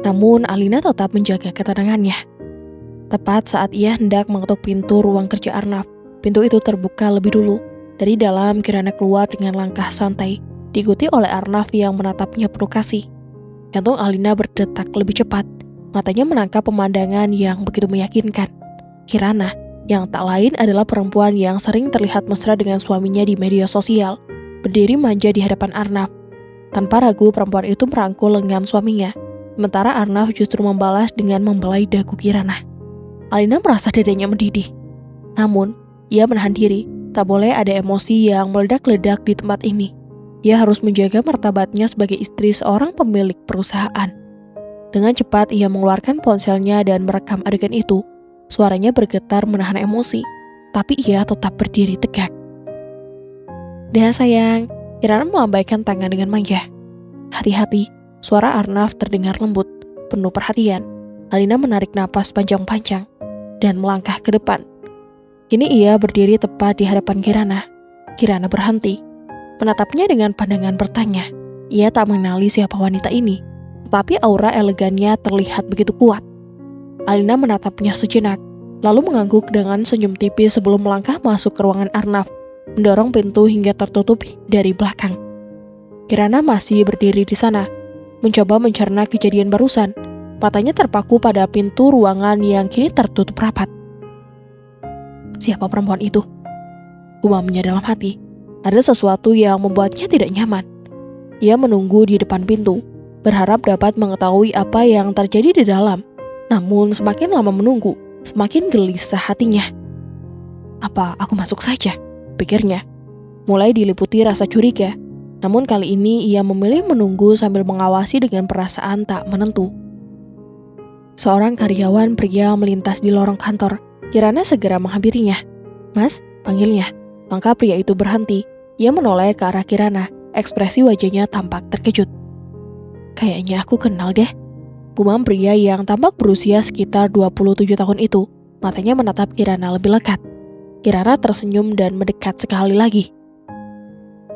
Namun Alina tetap menjaga ketenangannya. Tepat saat ia hendak mengetuk pintu ruang kerja Arnaf, pintu itu terbuka lebih dulu. Dari dalam Kirana keluar dengan langkah santai, diikuti oleh Arnaf yang menatapnya penuh kasih. Jantung Alina berdetak lebih cepat, matanya menangkap pemandangan yang begitu meyakinkan. Kirana, yang tak lain adalah perempuan yang sering terlihat mesra dengan suaminya di media sosial, berdiri manja di hadapan Arnaf. Tanpa ragu perempuan itu merangkul lengan suaminya, sementara Arnaf justru membalas dengan membelai dagu Kirana. Alina merasa dadanya mendidih. Namun, ia menahan diri, tak boleh ada emosi yang meledak-ledak di tempat ini. Ia harus menjaga martabatnya sebagai istri seorang pemilik perusahaan. Dengan cepat ia mengeluarkan ponselnya dan merekam adegan itu. Suaranya bergetar menahan emosi, tapi ia tetap berdiri tegak. "Dah sayang," Kirana melambaikan tangan dengan manja. "Hati-hati," suara Arnaf terdengar lembut, penuh perhatian. Alina menarik napas panjang-panjang dan melangkah ke depan. Kini ia berdiri tepat di hadapan Kirana. Kirana berhenti, menatapnya dengan pandangan bertanya. Ia tak mengenali siapa wanita ini, tetapi aura elegannya terlihat begitu kuat. Alina menatapnya sejenak, lalu mengangguk dengan senyum tipis sebelum melangkah masuk ke ruangan Arnaf, mendorong pintu hingga tertutup dari belakang. Kirana masih berdiri di sana, mencoba mencerna kejadian barusan. Matanya terpaku pada pintu ruangan yang kini tertutup rapat. "Siapa perempuan itu?" gumamnya dalam hati. Ada sesuatu yang membuatnya tidak nyaman. Ia menunggu di depan pintu, berharap dapat mengetahui apa yang terjadi di dalam. Namun semakin lama menunggu, semakin gelisah hatinya. "Apa aku masuk saja?" pikirnya. Mulai diliputi rasa curiga, namun kali ini ia memilih menunggu sambil mengawasi dengan perasaan tak menentu. Seorang karyawan pria melintas di lorong kantor. Kirana segera menghampirinya. "Mas," panggilnya. Langkah pria itu berhenti. Ia menoleh ke arah Kirana. Ekspresi wajahnya tampak terkejut. "Kayaknya aku kenal deh," gumam pria yang tampak berusia sekitar 27 tahun itu. Matanya menatap Kirana lebih lekat. Kirana tersenyum dan mendekat sekali lagi.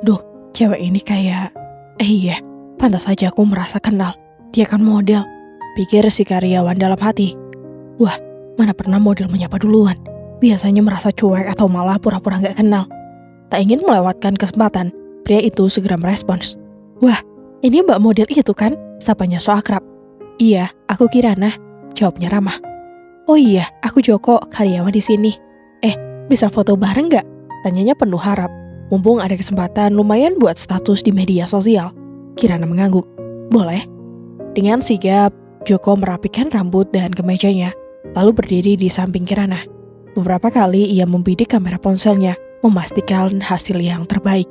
"Duh, cewek ini kayak... iya, pantas saja aku merasa kenal. Dia kan model," pikir si karyawan dalam hati. Wah, mana pernah model menyapa duluan. Biasanya merasa cuek atau malah pura-pura gak kenal. Tak ingin melewatkan kesempatan, pria itu segera merespons. "Wah, ini mbak model itu kan?" sapanya so akrab. "Iya, aku Kirana," jawabnya ramah. "Oh iya, aku Joko, karyawan di sini. Bisa foto bareng gak?" tanyanya penuh harap. Mumpung ada kesempatan lumayan buat status di media sosial. Kirana mengangguk. "Boleh." Dengan sigap, Joko merapikan rambut dan kemejanya, lalu berdiri di samping Kirana. Beberapa kali ia membidik kamera ponselnya, memastikan hasil yang terbaik.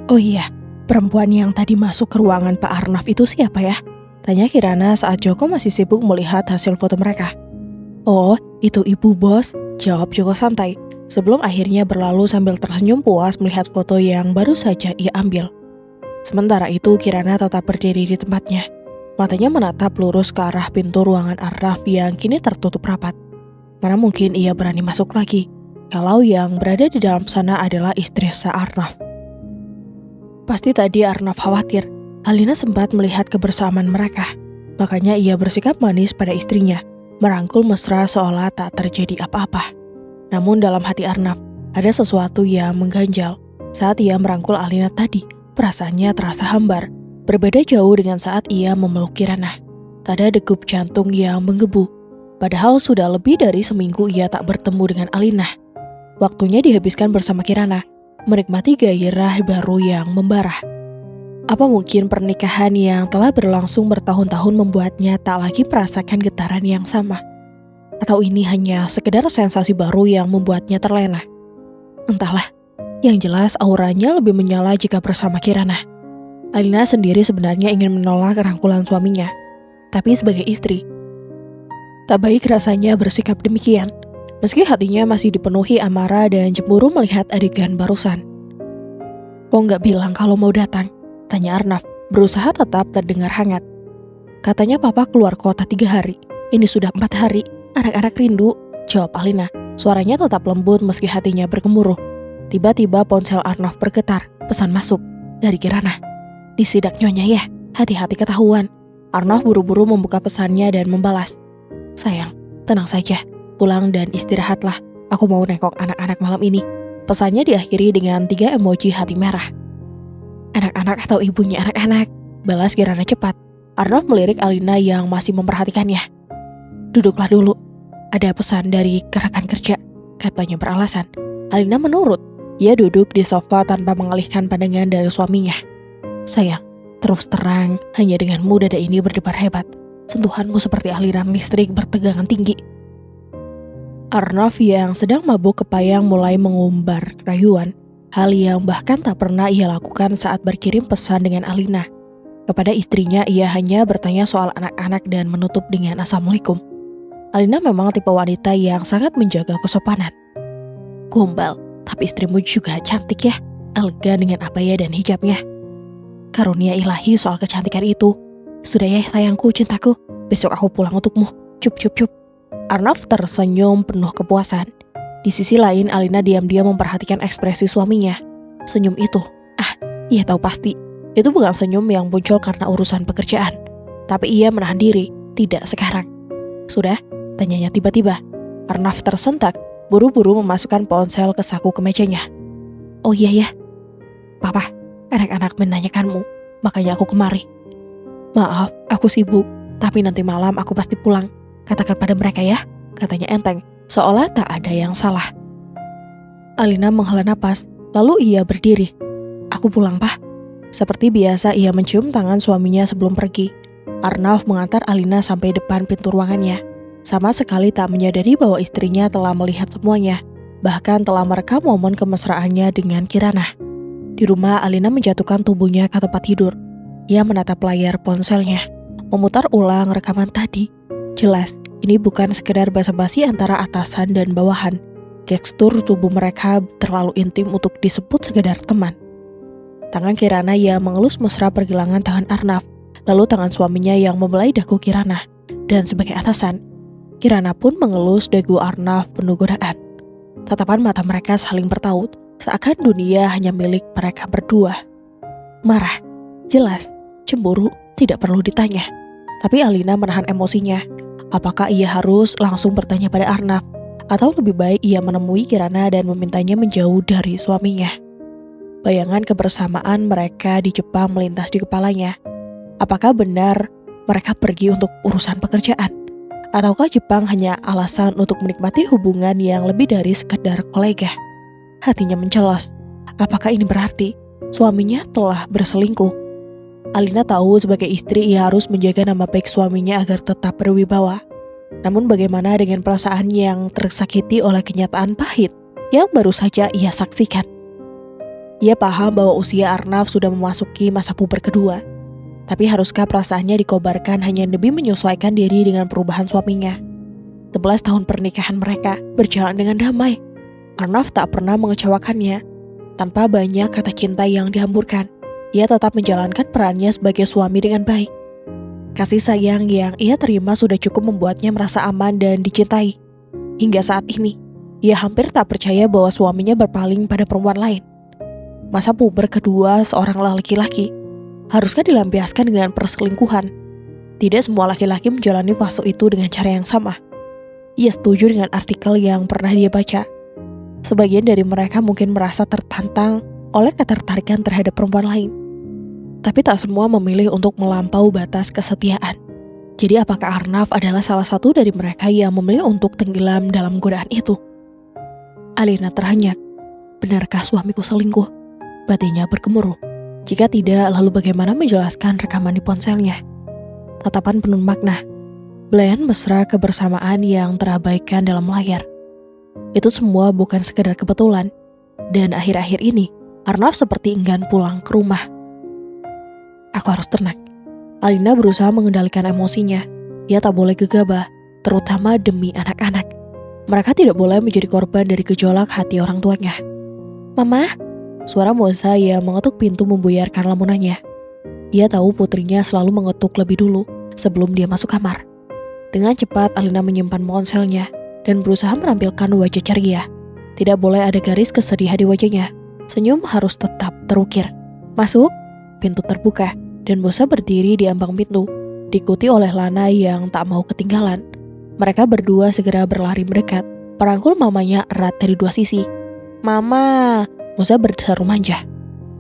"Oh iya, perempuan yang tadi masuk ke ruangan Pak Arnaf itu siapa ya?" tanya Kirana saat Joko masih sibuk melihat hasil foto mereka. "Oh, itu ibu bos," jawab Joko santai, sebelum akhirnya berlalu sambil tersenyum puas melihat foto yang baru saja ia ambil. Sementara itu Kirana tetap berdiri di tempatnya. Matanya menatap lurus ke arah pintu ruangan Arnaf yang kini tertutup rapat. Mana mungkin ia berani masuk lagi, kalau yang berada di dalam sana adalah istri Arnaf. Pasti tadi Arnaf khawatir Alina sempat melihat kebersamaan mereka. Makanya ia bersikap manis pada istrinya, merangkul mesra seolah tak terjadi apa-apa. Namun dalam hati Arnaf, ada sesuatu yang mengganjal. Saat ia merangkul Alina tadi, perasaannya terasa hambar. Berbeda jauh dengan saat ia memeluk Kirana. Tak ada degup jantung yang menggebu. Padahal sudah lebih dari seminggu ia tak bertemu dengan Alina. Waktunya dihabiskan bersama Kirana, menikmati gairah baru yang membara. Apa mungkin pernikahan yang telah berlangsung bertahun-tahun membuatnya tak lagi merasakan getaran yang sama? Atau ini hanya sekedar sensasi baru yang membuatnya terlena? Entahlah, yang jelas auranya lebih menyala jika bersama Kirana. Alina sendiri sebenarnya ingin menolak rangkulan suaminya, tapi sebagai istri, tak baik rasanya bersikap demikian, meski hatinya masih dipenuhi amarah dan cemburu melihat adegan barusan. Kok nggak bilang kalau mau datang? Tanya Arnaf, berusaha tetap terdengar hangat. Katanya papa keluar kota 3 hari, ini sudah 4 hari, anak-anak rindu, jawab Alina. Suaranya tetap lembut meski hatinya bergemuruh. Tiba-tiba ponsel Arnaf bergetar, pesan masuk, dari Kirana. Disidak nyonya ya, hati-hati ketahuan. Arnaf buru-buru membuka pesannya dan membalas. Sayang, tenang saja, pulang dan istirahatlah, aku mau nengok anak-anak malam ini. Pesannya diakhiri dengan 3 emoji hati merah. Anak-anak atau ibunya anak-anak, balas Kirana cepat. Arnaf melirik Alina yang masih memperhatikannya. Duduklah dulu, ada pesan dari rekan kerja, katanya beralasan. Alina menurut. Ia duduk di sofa tanpa mengalihkan pandangan dari suaminya. Sayang, terus terang, hanya denganmu dada ini berdebar hebat. Sentuhanmu seperti aliran listrik bertegangan tinggi. Arnaf yang sedang mabuk kepayang mulai mengumbar rayuan, hal yang bahkan tak pernah ia lakukan saat berkirim pesan dengan Alina. Kepada istrinya ia hanya bertanya soal anak-anak dan menutup dengan Assalamualaikum. Alina memang tipe wanita yang sangat menjaga kesopanan. Gombal, tapi istrimu juga cantik ya, elegan dengan abaya dan hijabnya. Karunia ilahi soal kecantikan itu. Sudah ya sayangku, cintaku, besok aku pulang untukmu. Cup cup cup. Arnaf tersenyum penuh kepuasan. Di sisi lain Alina diam-diam memperhatikan ekspresi suaminya. Senyum itu, ia tahu pasti, itu bukan senyum yang muncul karena urusan pekerjaan. Tapi ia menahan diri, tidak sekarang. Sudah? Tanyanya tiba-tiba. Arnaf tersentak, buru-buru memasukkan ponsel ke saku kemejanya. Oh iya ya, Papa, anak-anak menanyakanmu, makanya aku kemari. Maaf, aku sibuk, tapi nanti malam aku pasti pulang. Katakan pada mereka ya, katanya enteng, seolah tak ada yang salah. Alina menghela napas, lalu ia berdiri. Aku pulang, Pak. Seperti biasa ia mencium tangan suaminya sebelum pergi. Arnaf mengantar Alina sampai depan pintu ruangannya. Sama sekali tak menyadari bahwa istrinya telah melihat semuanya, bahkan telah merekam momen kemesraannya dengan Kirana. Di rumah, Alina menjatuhkan tubuhnya ke tempat tidur. Ia menatap layar ponselnya, memutar ulang rekaman tadi. Jelas, ini bukan sekedar basa-basi antara atasan dan bawahan. Gestur tubuh mereka terlalu intim untuk disebut sekedar teman. Tangan Kirana yang mengelus mesra pergelangan tangan Arnaf, lalu tangan suaminya yang membelai dagu Kirana. Dan sebagai atasan, Kirana pun mengelus dagu Arnaf penuh godaan. Tatapan mata mereka saling bertaut, seakan dunia hanya milik mereka berdua. Marah, jelas, cemburu, tidak perlu ditanya. Tapi Alina menahan emosinya. Apakah ia harus langsung bertanya pada Arnaf, atau lebih baik ia menemui Kirana dan memintanya menjauh dari suaminya? Bayangan kebersamaan mereka di Jepang melintas di kepalanya. Apakah benar mereka pergi untuk urusan pekerjaan? Ataukah Jepang hanya alasan untuk menikmati hubungan yang lebih dari sekedar kolega? Hatinya mencelos. Apakah ini berarti suaminya telah berselingkuh? Alina tahu sebagai istri ia harus menjaga nama baik suaminya agar tetap berwibawa. Namun bagaimana dengan perasaan yang tersakiti oleh kenyataan pahit yang baru saja ia saksikan? Ia paham bahwa usia Arnaf sudah memasuki masa puber kedua. Tapi haruskah perasaannya dikobarkan hanya demi menyesuaikan diri dengan perubahan suaminya? 11 tahun pernikahan mereka berjalan dengan damai. Arnaf tak pernah mengecewakannya. Tanpa banyak kata cinta yang dihamburkan, ia tetap menjalankan perannya sebagai suami dengan baik. Kasih sayang yang ia terima sudah cukup membuatnya merasa aman dan dicintai. Hingga saat ini, ia hampir tak percaya bahwa suaminya berpaling pada perempuan lain. Masa puber kedua seorang laki-laki, haruskah dilampiaskan dengan perselingkuhan? Tidak semua laki-laki menjalani fase itu dengan cara yang sama. Ia setuju dengan artikel yang pernah dia baca. Sebagian dari mereka mungkin merasa tertantang oleh ketertarikan terhadap perempuan lain. Tapi tak semua memilih untuk melampaui batas kesetiaan. Jadi apakah Arnaf adalah salah satu dari mereka yang memilih untuk tenggelam dalam godaan itu? Alina terhenyak. Benarkah suamiku selingkuh? Batinnya bergemuruh. Jika tidak, lalu bagaimana menjelaskan rekaman di ponselnya? Tatapan penuh makna. Belayan mesra kebersamaan yang terabaikan dalam layar. Itu semua bukan sekedar kebetulan. Dan akhir-akhir ini, Arnav seperti enggan pulang ke rumah. Aku harus tenang. Alina berusaha mengendalikan emosinya. Ia tak boleh gegabah, terutama demi anak-anak. Mereka tidak boleh menjadi korban dari gejolak hati orang tuanya. Mama, suara Moza yang mengetuk pintu membuyarkan lamunannya. Ia tahu putrinya selalu mengetuk lebih dulu sebelum dia masuk kamar. Dengan cepat Alina menyimpan ponselnya dan berusaha menampilkan wajah ceria. Tidak boleh ada garis kesedihan di wajahnya. Senyum harus tetap terukir. Masuk, pintu terbuka dan Moza berdiri di ambang pintu, diikuti oleh Lana yang tak mau ketinggalan. Mereka berdua segera berlari mendekat, merangkul mamanya erat dari dua sisi. Mama, Moza berseru manja.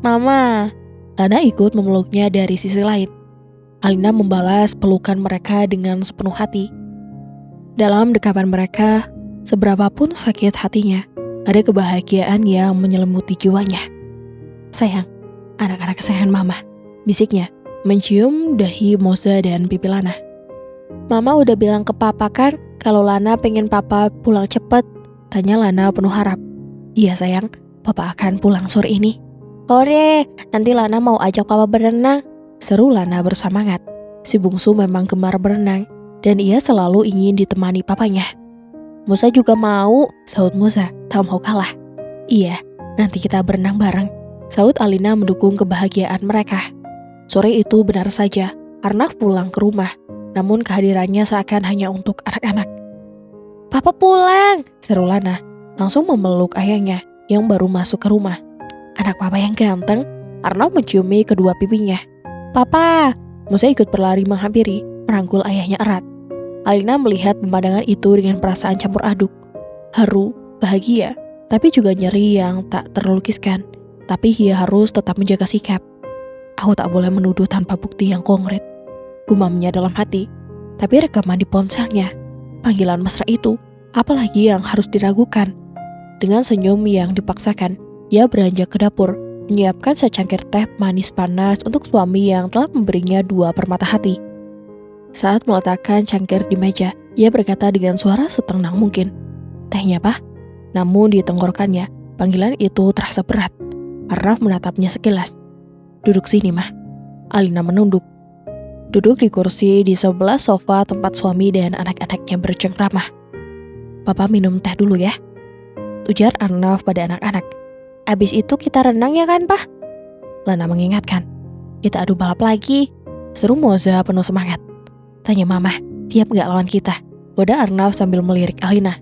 Mama, Lana ikut memeluknya dari sisi lain. Alina membalas pelukan mereka dengan sepenuh hati. Dalam dekapan mereka, seberapapun sakit hatinya, ada kebahagiaan yang menyelimuti jiwanya. Sayang, anak-anak kesayangan mama, bisiknya, mencium dahi Moza dan pipi Lana. Mama udah bilang ke papa kan kalau Lana pengen papa pulang cepet, tanya Lana penuh harap. Iya sayang, papa akan pulang sore ini. Hore, nanti Lana mau ajak papa berenang, seru Lana bersemangat. Si bungsu memang gemar berenang dan ia selalu ingin ditemani papanya. Moza juga mau, sahut Moza, tak mau kalah. Iya, nanti kita berenang bareng, sahut Alina mendukung kebahagiaan mereka. Sore itu benar saja, Arnav pulang ke rumah, namun kehadirannya seakan hanya untuk anak-anak. Papa pulang, seru Lana, langsung memeluk ayahnya yang baru masuk ke rumah. Anak papa yang ganteng, Arnav menciumi kedua pipinya. Papa, Moza ikut berlari menghampiri, merangkul ayahnya erat. Alina melihat pemandangan itu dengan perasaan campur aduk. Haru, bahagia, tapi juga nyeri yang tak terlukiskan. Tapi ia harus tetap menjaga sikap. Aku tak boleh menuduh tanpa bukti yang konkret, gumamnya dalam hati. Tapi rekaman di ponselnya, panggilan mesra itu, apalagi yang harus diragukan. Dengan senyum yang dipaksakan, ia beranjak ke dapur, menyiapkan secangkir teh manis panas untuk suami yang telah memberinya 2 permata hati. Saat meletakkan cangkir di meja, ia berkata dengan suara setenang mungkin, "Tehnya, Pak?" Namun di tenggorokannya, panggilan itu terasa berat. Arnav menatapnya sekilas. "Duduk sini, Mah." Alina menunduk. Duduk di kursi di sebelah sofa tempat suami dan anak-anaknya bercengkrama. "Papa minum teh dulu ya," ujar Arnav pada anak-anak. "Abis itu kita renang ya kan, Pak?" Lana mengingatkan. "Kita adu balap lagi," seru Moza penuh semangat. Tanya Mama, siap gak lawan kita? Wadah Arnav sambil melirik Alina.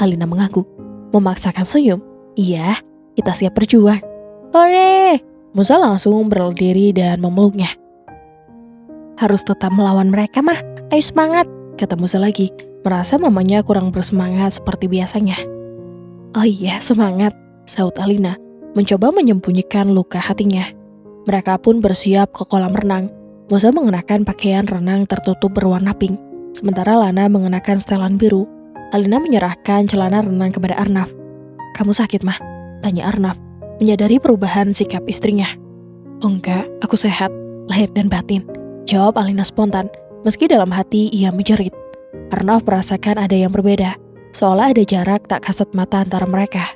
Alina mengangguk, memaksakan senyum. Iya, kita siap berjuang. Hore! Moza langsung berdiri dan memeluknya. Harus tetap melawan mereka, Mah. Ayo semangat, kata Moza lagi, merasa mamanya kurang bersemangat seperti biasanya. Oh iya, semangat, sahut Alina, mencoba menyembunyikan luka hatinya. Mereka pun bersiap ke kolam renang. Moza mengenakan pakaian renang tertutup berwarna pink, sementara Lana mengenakan setelan biru. Alina menyerahkan celana renang kepada Arnav. "Kamu sakit, Mah?" tanya Arnav, menyadari perubahan sikap istrinya. "Oh enggak, aku sehat, lahir dan batin," jawab Alina spontan, meski dalam hati ia menjerit. Arnav merasakan ada yang berbeda, seolah ada jarak tak kasat mata antara mereka.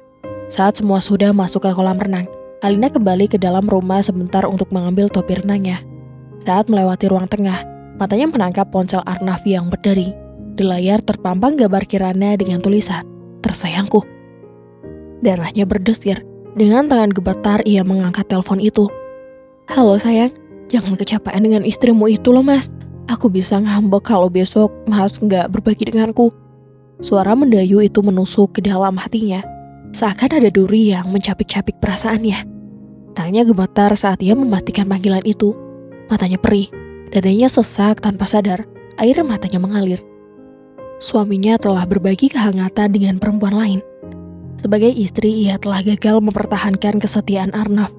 Saat semua sudah masuk ke kolam renang, Alina kembali ke dalam rumah sebentar untuk mengambil topi renangnya. Saat melewati ruang tengah, matanya menangkap ponsel Arnav yang berdering. Di layar terpampang gambar Kirana dengan tulisan, "Tersayangku." Darahnya berdesir. Dengan tangan gemetar ia mengangkat telepon itu. "Halo sayang, jangan kecapean dengan istrimu itu loh Mas. Aku bisa ngambek kalau besok Mas nggak berbagi denganku." Suara mendayu itu menusuk ke dalam hatinya, seakan ada duri yang mencapik-capik perasaannya. Tangannya gemetar saat ia memastikan panggilan itu. Matanya perih, dadanya sesak tanpa sadar, air matanya mengalir. Suaminya telah berbagi kehangatan dengan perempuan lain. Sebagai istri, ia telah gagal mempertahankan kesetiaan Arnav.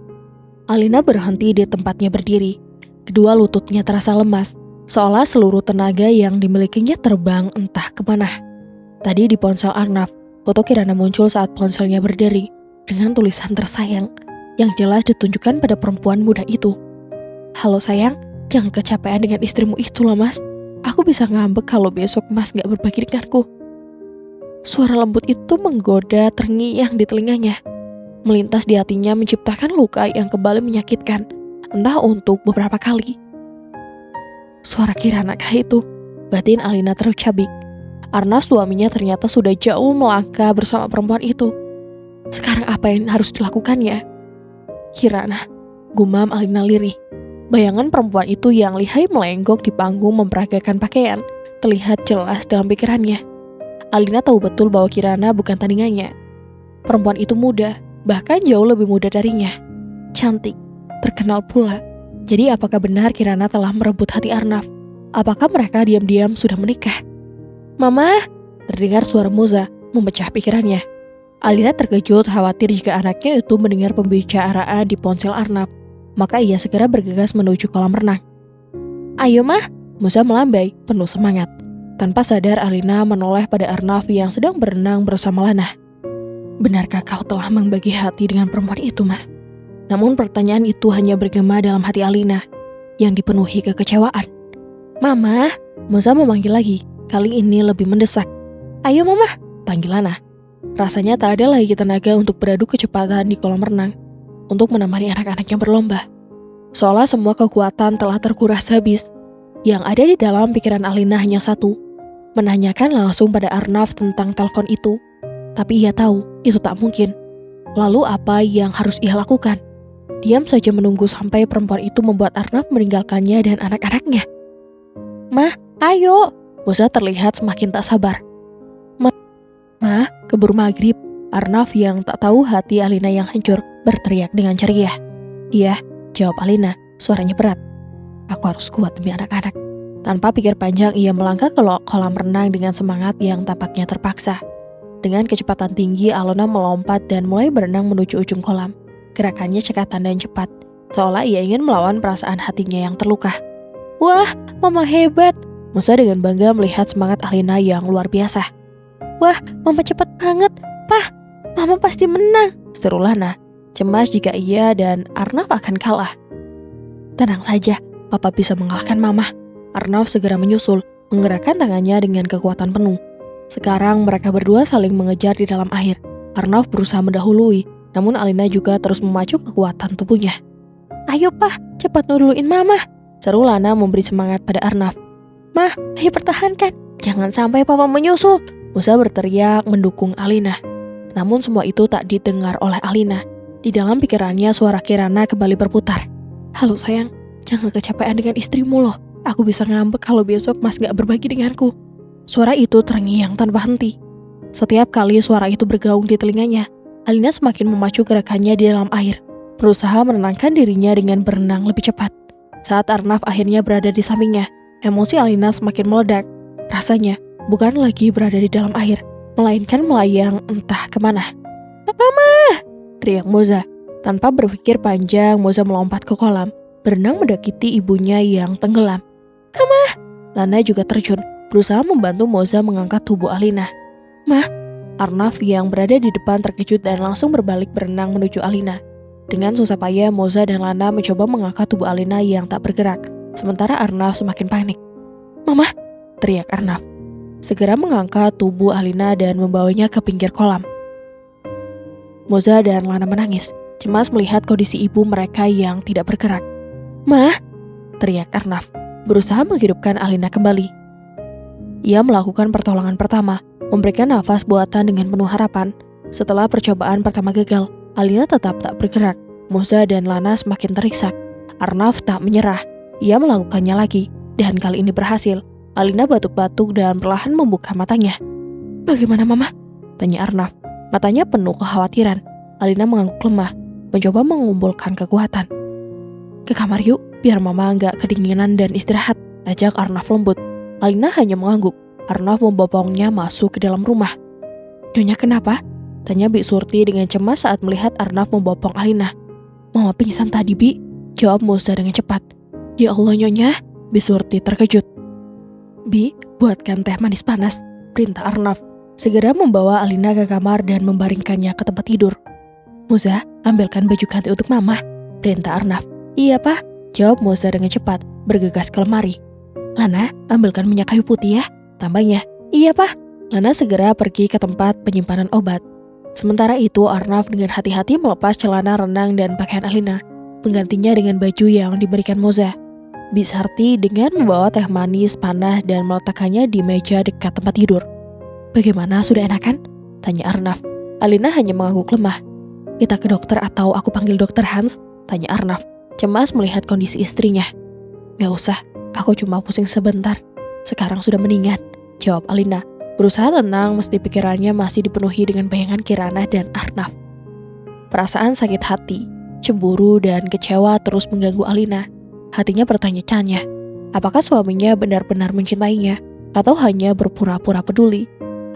Alina berhenti di tempatnya berdiri. Kedua lututnya terasa lemas, seolah seluruh tenaga yang dimilikinya terbang entah kemana. Tadi di ponsel Arnav, Foto Kirana muncul saat ponselnya berdering dengan tulisan tersayang yang jelas ditunjukkan pada perempuan muda itu. Halo sayang, jangan kecapean dengan istrimu itu lah mas. Aku bisa ngambek kalau besok mas gak berbagi denganku. Suara lembut itu menggoda terngiang di telinganya. Melintas di hatinya menciptakan luka yang kembali menyakitkan, entah untuk beberapa kali. Suara Kirana kah itu? Batin Alina tercabik. Arnaf suaminya ternyata sudah jauh melangkah bersama perempuan itu. Sekarang apa yang harus dilakukannya? Kirana, gumam Alina lirih. Bayangan perempuan itu yang lihai melenggok di panggung memperagakan pakaian terlihat jelas dalam pikirannya. Alina tahu betul bahwa Kirana bukan tandingannya. Perempuan itu muda, bahkan jauh lebih muda darinya. Cantik, terkenal pula. Jadi apakah benar Kirana telah merebut hati Arnaf? Apakah mereka diam-diam sudah menikah? Mama, terdengar suara Moza memecah pikirannya. Alina terkejut khawatir jika anaknya itu mendengar pembicaraan di ponsel Arnaf. Maka ia segera bergegas menuju kolam renang. Ayo mah, Moza melambai penuh semangat. Tanpa sadar Alina menoleh pada Arnaf yang sedang berenang bersama Lana. Benarkah kau telah membagi hati dengan perempuan itu mas? Namun pertanyaan itu hanya bergema dalam hati Alina yang dipenuhi kekecewaan. Mama, Moza memanggil lagi. Kali ini lebih mendesak. Ayo mama, panggil Lana. Rasanya tak ada lagi tenaga untuk beradu kecepatan di kolam renang untuk menemani anak-anak yang berlomba. Seolah semua kekuatan telah terkuras habis. Yang ada di dalam pikiran Alina hanya satu, menanyakan langsung pada Arnaf tentang telepon itu. Tapi ia tahu itu tak mungkin. Lalu apa yang harus ia lakukan? Diam saja menunggu sampai perempuan itu membuat Arnaf meninggalkannya dan anak-anaknya. Mah, ayo! Moza terlihat semakin tak sabar. Ma, keburu maghrib. Arnaf yang tak tahu hati Alina yang hancur berteriak dengan ceria. Iya, jawab Alina, suaranya berat. Aku harus kuat demi anak-anak. Tanpa pikir panjang ia melangkah ke kolam renang dengan semangat yang tampaknya terpaksa. Dengan kecepatan tinggi Alona melompat dan mulai berenang menuju ujung kolam. Gerakannya cekatan dan cepat, seolah ia ingin melawan perasaan hatinya yang terluka. Wah, mama hebat! Moza dengan bangga melihat semangat Alina yang luar biasa. Wah, mama cepat banget, Pah, mama pasti menang, seru Lana, cemas jika ia dan Arnaf akan kalah. Tenang saja, papa bisa mengalahkan mama. Arnaf segera menyusul, menggerakkan tangannya dengan kekuatan penuh. Sekarang mereka berdua saling mengejar di dalam air. Arnaf berusaha mendahului, namun Alina juga terus memacu kekuatan tubuhnya. Ayo Pah, cepat nuruluin mama, seru Lana memberi semangat pada Arnaf. Mah, ayo pertahankan, jangan sampai papa menyusul, Moza berteriak mendukung Alina. Namun semua itu tak didengar oleh Alina. Di dalam pikirannya suara Kirana kembali berputar. Halo sayang, jangan kecapean dengan istrimu loh. Aku bisa ngambek kalau besok mas gak berbagi denganku. Suara itu terngiang tanpa henti. Setiap kali suara itu bergaung di telinganya, Alina semakin memacu gerakannya di dalam air, berusaha menenangkan dirinya dengan berenang lebih cepat. Saat Arnaf akhirnya berada di sampingnya, emosi Alina semakin meledak. Rasanya bukan lagi berada di dalam air, melainkan melayang entah kemana. Mama! Teriak Moza. Tanpa berpikir panjang, Moza melompat ke kolam, berenang mendekati ibunya yang tenggelam. Mama! Lana juga terjun, berusaha membantu Moza mengangkat tubuh Alina. Mah! Arnaf yang berada di depan terkejut dan langsung berbalik berenang menuju Alina. Dengan susah payah, Moza dan Lana mencoba mengangkat tubuh Alina yang tak bergerak, sementara Arnaf semakin panik. Mama! Teriak Arnaf. Segera mengangkat tubuh Alina dan membawanya ke pinggir kolam. Moza dan Lana menangis, cemas melihat kondisi ibu mereka yang tidak bergerak. Mah! Teriak Arnaf, berusaha menghidupkan Alina kembali. Ia melakukan pertolongan pertama, memberikan nafas buatan dengan penuh harapan. Setelah percobaan pertama gagal, Alina tetap tak bergerak. Moza dan Lana semakin terisak. Arnaf tak menyerah. Ia melakukannya lagi, dan kali ini berhasil. Alina batuk-batuk dan perlahan membuka matanya. Bagaimana mama? Tanya Arnaf. Matanya penuh kekhawatiran. Alina mengangguk lemah, mencoba mengumpulkan kekuatan. Ke kamar yuk, biar mama nggak kedinginan dan istirahat, ajak Arnaf lembut. Alina hanya mengangguk. Arnaf membopongnya masuk ke dalam rumah. Nyonya kenapa? Tanya Bi Surti dengan cemas saat melihat Arnaf membopong Alina. Mama pingsan tadi, Bi, jawab Moza dengan cepat. Ya Allah Nyonya, Bi Surti terkejut. Bi, buatkan teh manis panas, perintah Arnaf. segera membawa Alina ke kamar dan membaringkannya ke tempat tidur. Musa, ambilkan baju ganti untuk mama, perintah Arnaf. Iya, Pak, jawab Musa dengan cepat, bergegas ke lemari. Lana, ambilkan minyak kayu putih ya, tambahnya. Iya, Pak. Lana segera pergi ke tempat penyimpanan obat. Sementara itu, Arnaf dengan hati-hati melepas celana renang dan pakaian Alina, menggantinya dengan baju yang diberikan Moza. Bisarti dengan membawa teh manis panas dan meletakkannya di meja dekat tempat tidur. Bagaimana, sudah enakan? Tanya Arnaf. Alina hanya mengangguk lemah. Kita ke dokter atau aku panggil dokter Hans? Tanya Arnaf, cemas melihat kondisi istrinya. Gak usah, aku cuma pusing sebentar. Sekarang sudah mendingan, jawab Alina. Berusaha tenang meski pikirannya masih dipenuhi dengan bayangan Kirana dan Arnaf. Perasaan sakit hati, cemburu dan kecewa terus mengganggu Alina. Hatinya bertanya-tanya, apakah suaminya benar-benar mencintainya atau hanya berpura-pura peduli?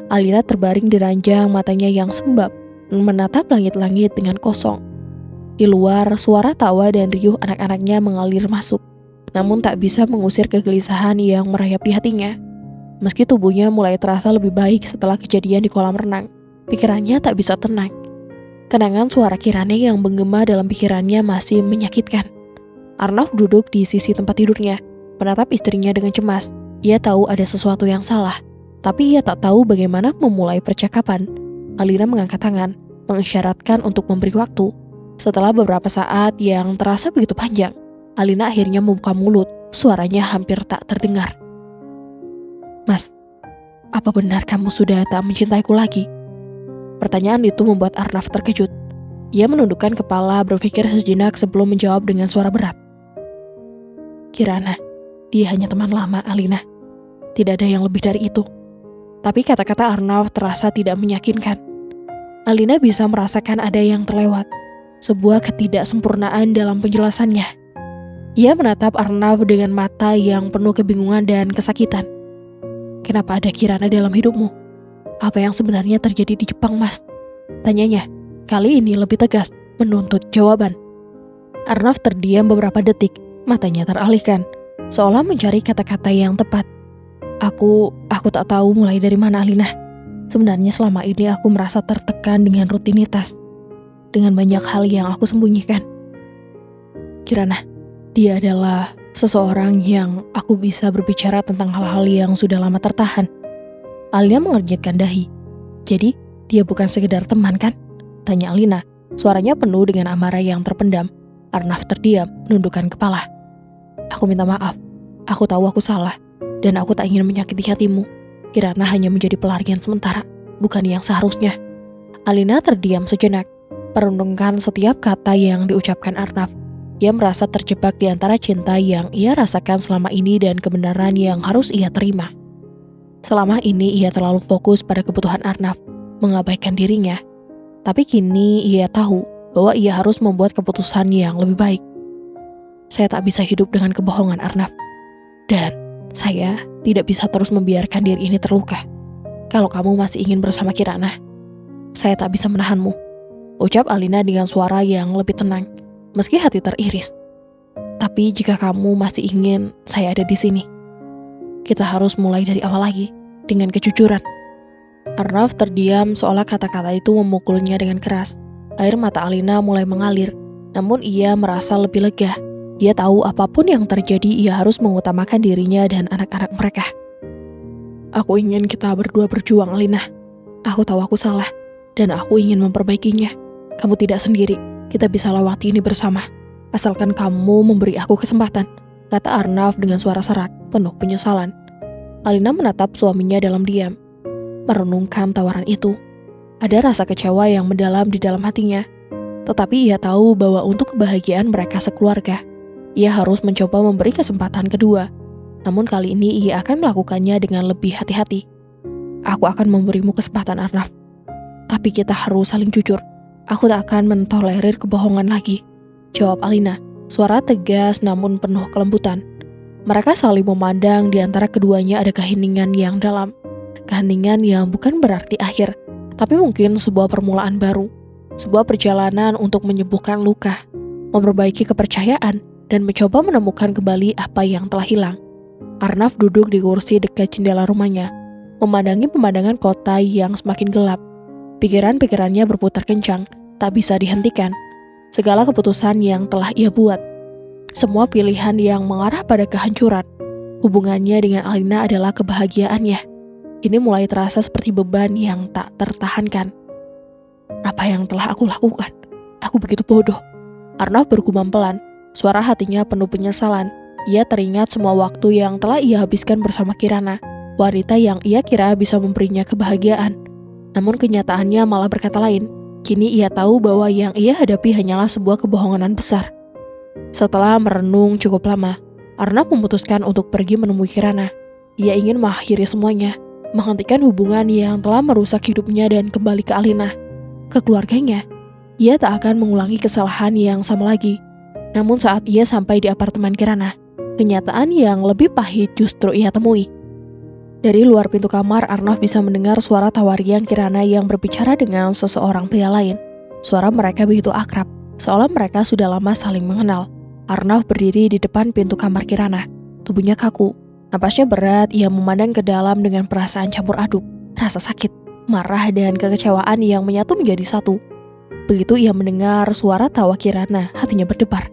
Alina terbaring di ranjang, matanya yang sembab, menatap langit-langit dengan kosong. Di luar, suara tawa dan riuh anak-anaknya mengalir masuk, namun tak bisa mengusir kegelisahan yang merayap di hatinya. Meski tubuhnya mulai terasa lebih baik setelah kejadian di kolam renang, pikirannya tak bisa tenang. Kenangan suara Kirana yang menggema dalam pikirannya masih menyakitkan. Arnaf duduk di sisi tempat tidurnya, menatap istrinya dengan cemas. Ia tahu ada sesuatu yang salah, tapi ia tak tahu bagaimana memulai percakapan. Alina mengangkat tangan, mengisyaratkan untuk memberi waktu. Setelah beberapa saat yang terasa begitu panjang, Alina akhirnya membuka mulut, suaranya hampir tak terdengar. Mas, apa benar kamu sudah tak mencintaiku lagi? Pertanyaan itu membuat Arnaf terkejut. Ia menundukkan kepala berpikir sejenak sebelum menjawab dengan suara berat. Kirana, dia hanya teman lama, Alina. Tidak ada yang lebih dari itu. Tapi kata-kata Arnaf terasa tidak meyakinkan. Alina bisa merasakan ada yang terlewat, sebuah ketidaksempurnaan dalam penjelasannya. Ia menatap Arnaf dengan mata yang penuh kebingungan dan kesakitan. Kenapa ada Kirana dalam hidupmu? Apa yang sebenarnya terjadi di Jepang, Mas? Tanyanya, kali ini lebih tegas, menuntut jawaban. Arnaf terdiam beberapa detik, matanya teralihkan, seolah mencari kata-kata yang tepat. Aku tak tahu mulai dari mana, Alina. Sebenarnya selama ini aku merasa tertekan dengan rutinitas, dengan banyak hal yang aku sembunyikan. Kirana, dia adalah seseorang yang aku bisa berbicara tentang hal-hal yang sudah lama tertahan. Alina mengernyitkan dahi. Jadi, dia bukan sekedar teman kan? Tanya Alina, suaranya penuh dengan amarah yang terpendam. Arnaf terdiam, menundukkan kepala. Aku minta maaf. Aku tahu aku salah, dan aku tak ingin menyakiti hatimu. Kirana hanya menjadi pelarian sementara, bukan yang seharusnya. Alina terdiam sejenak, merenungkan setiap kata yang diucapkan Arnaf. Ia merasa terjebak di antara cinta yang ia rasakan selama ini dan kebenaran yang harus ia terima. Selama ini ia terlalu fokus pada kebutuhan Arnaf, mengabaikan dirinya. Tapi kini ia tahu bahwa ia harus membuat keputusan yang lebih baik. Saya tak bisa hidup dengan kebohongan, Arnaf. Dan saya tidak bisa terus membiarkan diri ini terluka. Kalau kamu masih ingin bersama Kirana, saya tak bisa menahanmu, ucap Alina dengan suara yang lebih tenang. Meski hati teriris. Tapi jika kamu masih ingin saya ada di sini, kita harus mulai dari awal lagi, dengan kejujuran. Arnaf terdiam seolah kata-kata itu memukulnya dengan keras. Air mata Alina mulai mengalir, namun ia merasa lebih lega. Ia tahu apapun yang terjadi ia harus mengutamakan dirinya dan anak-anak mereka. Aku ingin kita berdua berjuang, Alina. Aku tahu aku salah, dan aku ingin memperbaikinya. Kamu tidak sendiri. Kita bisa lewati ini bersama, asalkan kamu memberi aku kesempatan, kata Arnaf dengan suara serak, penuh penyesalan. Alina menatap suaminya dalam diam, merenungkan tawaran itu. Ada rasa kecewa yang mendalam di dalam hatinya, tetapi ia tahu bahwa untuk kebahagiaan mereka sekeluarga, ia harus mencoba memberi kesempatan kedua. Namun kali ini ia akan melakukannya dengan lebih hati-hati. Aku akan memberimu kesempatan, Arnaf. Tapi kita harus saling jujur. Aku tak akan mentolerir kebohongan lagi, jawab Alina, suara tegas namun penuh kelembutan. Mereka saling memandang, di antara keduanya ada keheningan yang dalam. Keheningan yang bukan berarti akhir, tapi mungkin sebuah permulaan baru. Sebuah perjalanan untuk menyembuhkan luka, memperbaiki kepercayaan, dan mencoba menemukan kembali apa yang telah hilang. Arnaf duduk di kursi dekat jendela rumahnya, memandangi pemandangan kota yang semakin gelap. Pikiran-pikirannya berputar kencang, tak bisa dihentikan. Segala keputusan yang telah ia buat, semua pilihan yang mengarah pada kehancuran. Hubungannya dengan Alina adalah kebahagiaannya. Ini mulai terasa seperti beban yang tak tertahankan. Apa yang telah aku lakukan? Aku begitu bodoh. Arnav bergumam pelan, suara hatinya penuh penyesalan. Ia teringat semua waktu yang telah ia habiskan bersama Kirana, wanita yang ia kira bisa memberinya kebahagiaan. Namun kenyataannya malah berkata lain. Kini ia tahu bahwa yang ia hadapi hanyalah sebuah kebohongan besar. Setelah merenung cukup lama, Arnav memutuskan untuk pergi menemui Kirana. Ia ingin mengakhiri semuanya, menghentikan hubungan yang telah merusak hidupnya dan kembali ke Alina, ke keluarganya. Ia tak akan mengulangi kesalahan yang sama lagi. Namun saat ia sampai di apartemen Kirana, kenyataan yang lebih pahit justru ia temui. Dari luar pintu kamar, Arnav bisa mendengar suara tawarian Kirana yang berbicara dengan seseorang pria lain. Suara mereka begitu akrab, seolah mereka sudah lama saling mengenal. Arnav berdiri di depan pintu kamar Kirana. Tubuhnya kaku, napasnya berat, ia memandang ke dalam dengan perasaan campur aduk. Rasa sakit, marah, dan kekecewaan yang menyatu menjadi satu. Begitu ia mendengar suara tawa Kirana, hatinya berdebar.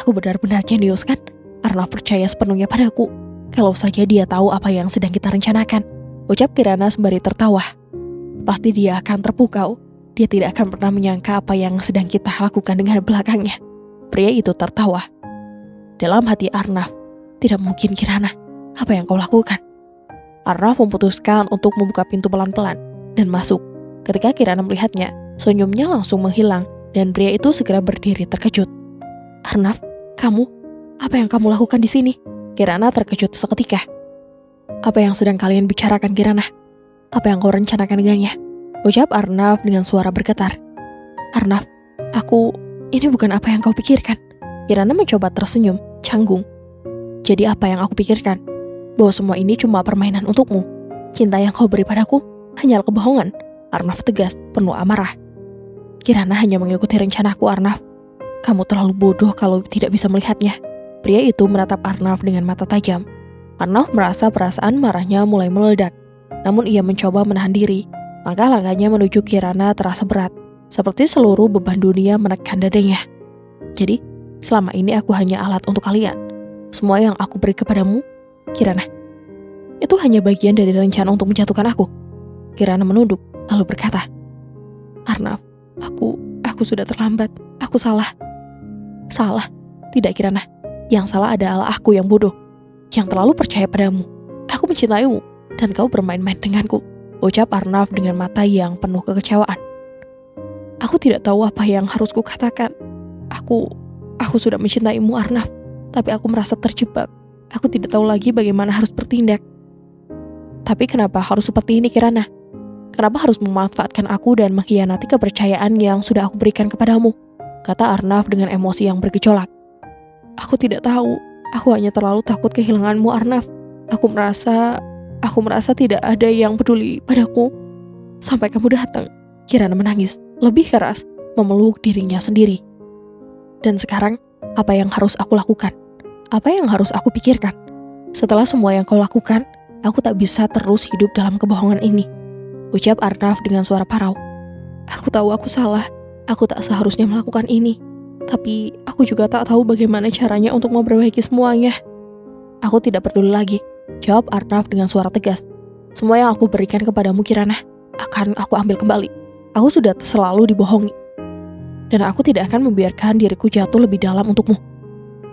Aku benar-benar jenius kan? Arnav percaya sepenuhnya padaku. Kalau saja dia tahu apa yang sedang kita rencanakan, ucap Kirana sembari tertawa. Pasti dia akan terpukau. Dia tidak akan pernah menyangka apa yang sedang kita lakukan dengan belakangnya. Pria itu tertawa. Dalam hati Arnav, tidak mungkin Kirana, apa yang kau lakukan? Arnav memutuskan untuk membuka pintu pelan-pelan dan masuk. Ketika Kirana melihatnya, senyumnya langsung menghilang dan pria itu segera berdiri terkejut. Arnav, kamu? Apa yang kamu lakukan di sini? Kirana terkejut seketika. Apa yang sedang kalian bicarakan, Kirana? Apa yang kau rencanakan dengannya? Ucap Arnav dengan suara bergetar. Arnav, ini bukan apa yang kau pikirkan. Kirana mencoba tersenyum, canggung. Jadi apa yang aku pikirkan? Bahwa semua ini cuma permainan untukmu. Cinta yang kau beri padaku hanyalah kebohongan. Arnav tegas, penuh amarah. Kirana hanya mengikuti rencanaku, Arnav. Kamu terlalu bodoh kalau tidak bisa melihatnya. Pria itu menatap Arnav dengan mata tajam. Arnav merasa perasaan marahnya mulai meledak. Namun ia mencoba menahan diri. Langkah-langkahnya menuju Kirana terasa berat, seperti seluruh beban dunia menekan dadanya. Jadi, selama ini aku hanya alat untuk kalian. Semua yang aku beri kepadamu, Kirana, itu hanya bagian dari rencana untuk menjatuhkan aku. Kirana menunduk, lalu berkata, Arnav, aku sudah terlambat. Aku salah. Salah? Tidak, Kirana. Yang salah adalah aku yang bodoh, yang terlalu percaya padamu. Aku mencintaimu, dan kau bermain-main denganku, ucap Arnav dengan mata yang penuh kekecewaan. Aku tidak tahu apa yang harus kukatakan. Aku sudah mencintaimu, Arnav, tapi aku merasa terjebak. Aku tidak tahu lagi bagaimana harus bertindak. Tapi kenapa harus seperti ini, Kirana? Kenapa harus memanfaatkan aku dan mengkhianati kepercayaan yang sudah aku berikan kepadamu? Kata Arnav dengan emosi yang bergejolak. Aku tidak tahu. Aku hanya terlalu takut kehilanganmu, Arnav. Aku merasa tidak ada yang peduli padaku. Sampai kamu datang. Kirana menangis, lebih keras, memeluk dirinya sendiri. Dan sekarang, apa yang harus aku lakukan? Apa yang harus aku pikirkan? Setelah semua yang kau lakukan, aku tak bisa terus hidup dalam kebohongan ini, ucap Arnav dengan suara parau. Aku tahu aku salah. Aku tak seharusnya melakukan ini. Tapi aku juga tak tahu bagaimana caranya untuk memperbaiki semuanya. Aku tidak peduli lagi, jawab Arnav dengan suara tegas. Semua yang aku berikan kepadamu, Kirana, akan aku ambil kembali. Aku sudah selalu dibohongi. Dan aku tidak akan membiarkan diriku jatuh lebih dalam untukmu.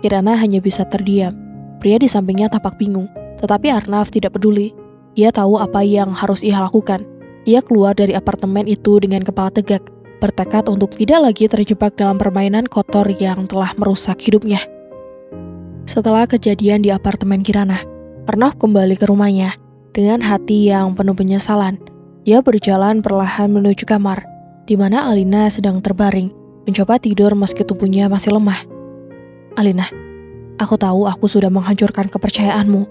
Kirana hanya bisa terdiam. Pria di sampingnya tampak bingung, tetapi Arnav tidak peduli. Ia tahu apa yang harus ia lakukan. Ia keluar dari apartemen itu dengan kepala tegak, bertekad untuk tidak lagi terjebak dalam permainan kotor yang telah merusak hidupnya. Setelah kejadian di apartemen Kirana, Arnav kembali ke rumahnya dengan hati yang penuh penyesalan. Ia berjalan perlahan menuju kamar, di mana Alina sedang terbaring, mencoba tidur meski tubuhnya masih lemah. Alina, aku tahu aku sudah menghancurkan kepercayaanmu.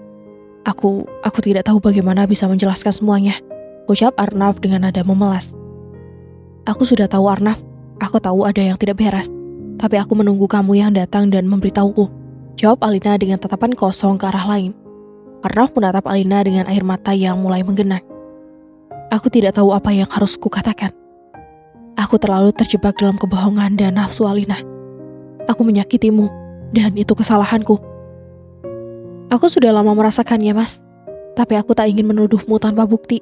Aku tidak tahu bagaimana bisa menjelaskan semuanya, ucap Arnav dengan nada memelas. Aku sudah tahu, Arnav. Aku tahu ada yang tidak beres. Tapi aku menunggu kamu yang datang dan memberitahuku, jawab Alina dengan tatapan kosong ke arah lain. Arnaf menatap Alina dengan air mata yang mulai menggenang. Aku tidak tahu apa yang harus kukatakan. Aku terlalu terjebak dalam kebohongan dan nafsu Alina. Aku menyakitimu, dan itu kesalahanku. Aku sudah lama merasakannya, Mas. Tapi aku tak ingin menuduhmu tanpa bukti.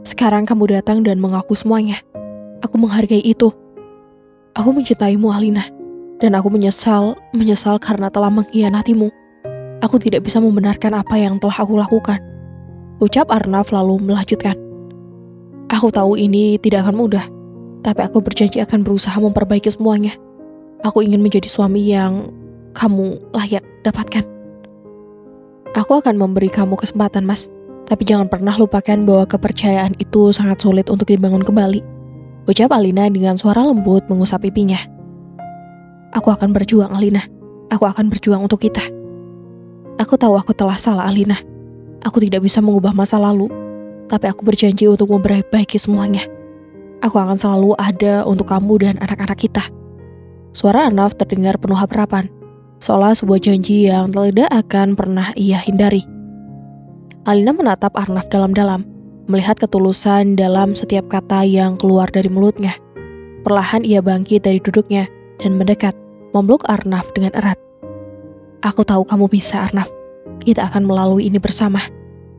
Sekarang kamu datang dan mengaku semuanya. Aku menghargai itu. Aku mencintaimu, Alina. Dan aku menyesal karena telah mengkhianatimu. Aku tidak bisa membenarkan apa yang telah aku lakukan. Ucap Arnaf lalu melanjutkan. Aku tahu ini tidak akan mudah, tapi aku berjanji akan berusaha memperbaiki semuanya. Aku ingin menjadi suami yang kamu layak dapatkan. Aku akan memberi kamu kesempatan, Mas. Tapi jangan pernah lupakan bahwa kepercayaan itu sangat sulit untuk dibangun kembali. Ucap Alina dengan suara lembut mengusap pipinya. Aku akan berjuang, Alina. Aku akan berjuang untuk kita. Aku tahu aku telah salah, Alina. Aku tidak bisa mengubah masa lalu, tapi aku berjanji untuk memperbaiki semuanya. Aku akan selalu ada untuk kamu dan anak-anak kita. Suara Arnaf terdengar penuh harapan, seolah sebuah janji yang tidak akan pernah ia hindari. Alina menatap Arnaf dalam-dalam, melihat ketulusan dalam setiap kata yang keluar dari mulutnya. Perlahan ia bangkit dari duduknya dan mendekat, memeluk Arnaf dengan erat. Aku tahu kamu bisa, Arnaf. Kita akan melalui ini bersama.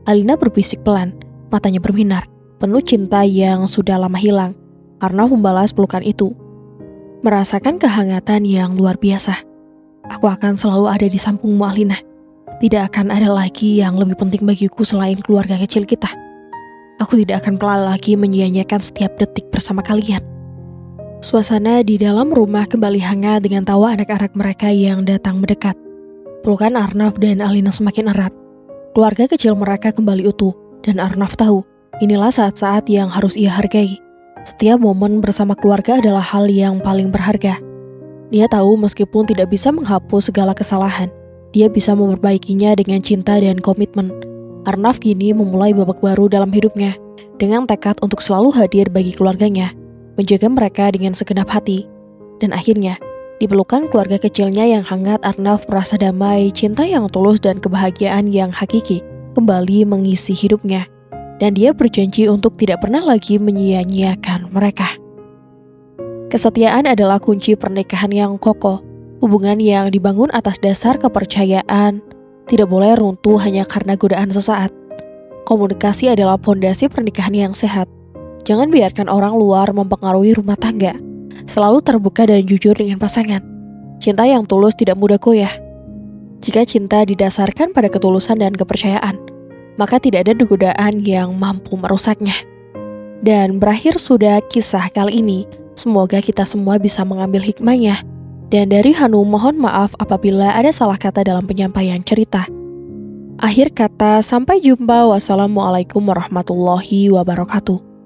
Alina berbisik pelan, matanya berbinar, penuh cinta yang sudah lama hilang. Arnaf membalas pelukan itu, merasakan kehangatan yang luar biasa. Aku akan selalu ada di sampingmu, Alina. Tidak akan ada lagi yang lebih penting bagiku selain keluarga kecil kita. Aku tidak akan pernah lagi menyia-nyiakan setiap detik bersama kalian. Suasana di dalam rumah kembali hangat dengan tawa anak-anak mereka yang datang mendekat. Pelukan Arnaf dan Alina semakin erat. Keluarga kecil mereka kembali utuh, dan Arnaf tahu, inilah saat-saat yang harus ia hargai. Setiap momen bersama keluarga adalah hal yang paling berharga. Dia tahu meskipun tidak bisa menghapus segala kesalahan, dia bisa memperbaikinya dengan cinta dan komitmen. Arnaf kini memulai babak baru dalam hidupnya, dengan tekad untuk selalu hadir bagi keluarganya, menjaga mereka dengan segenap hati. Dan akhirnya, di pelukan keluarga kecilnya yang hangat, Arnaf merasa damai, cinta yang tulus dan kebahagiaan yang hakiki kembali mengisi hidupnya. Dan dia berjanji untuk tidak pernah lagi menyia-nyiakan mereka. Kesetiaan adalah kunci pernikahan yang kokoh. Hubungan yang dibangun atas dasar kepercayaan tidak boleh runtuh hanya karena godaan sesaat. Komunikasi adalah pondasi pernikahan yang sehat. Jangan biarkan orang luar mempengaruhi rumah tangga. Selalu terbuka dan jujur dengan pasangan. Cinta yang tulus tidak mudah goyah. Jika cinta didasarkan pada ketulusan dan kepercayaan, maka tidak ada godaan yang mampu merusaknya. Dan berakhir sudah kisah kali ini. Semoga kita semua bisa mengambil hikmahnya. Dan dari Hanu mohon maaf apabila ada salah kata dalam penyampaian cerita. Akhir kata, sampai jumpa. Wassalamualaikum warahmatullahi wabarakatuh.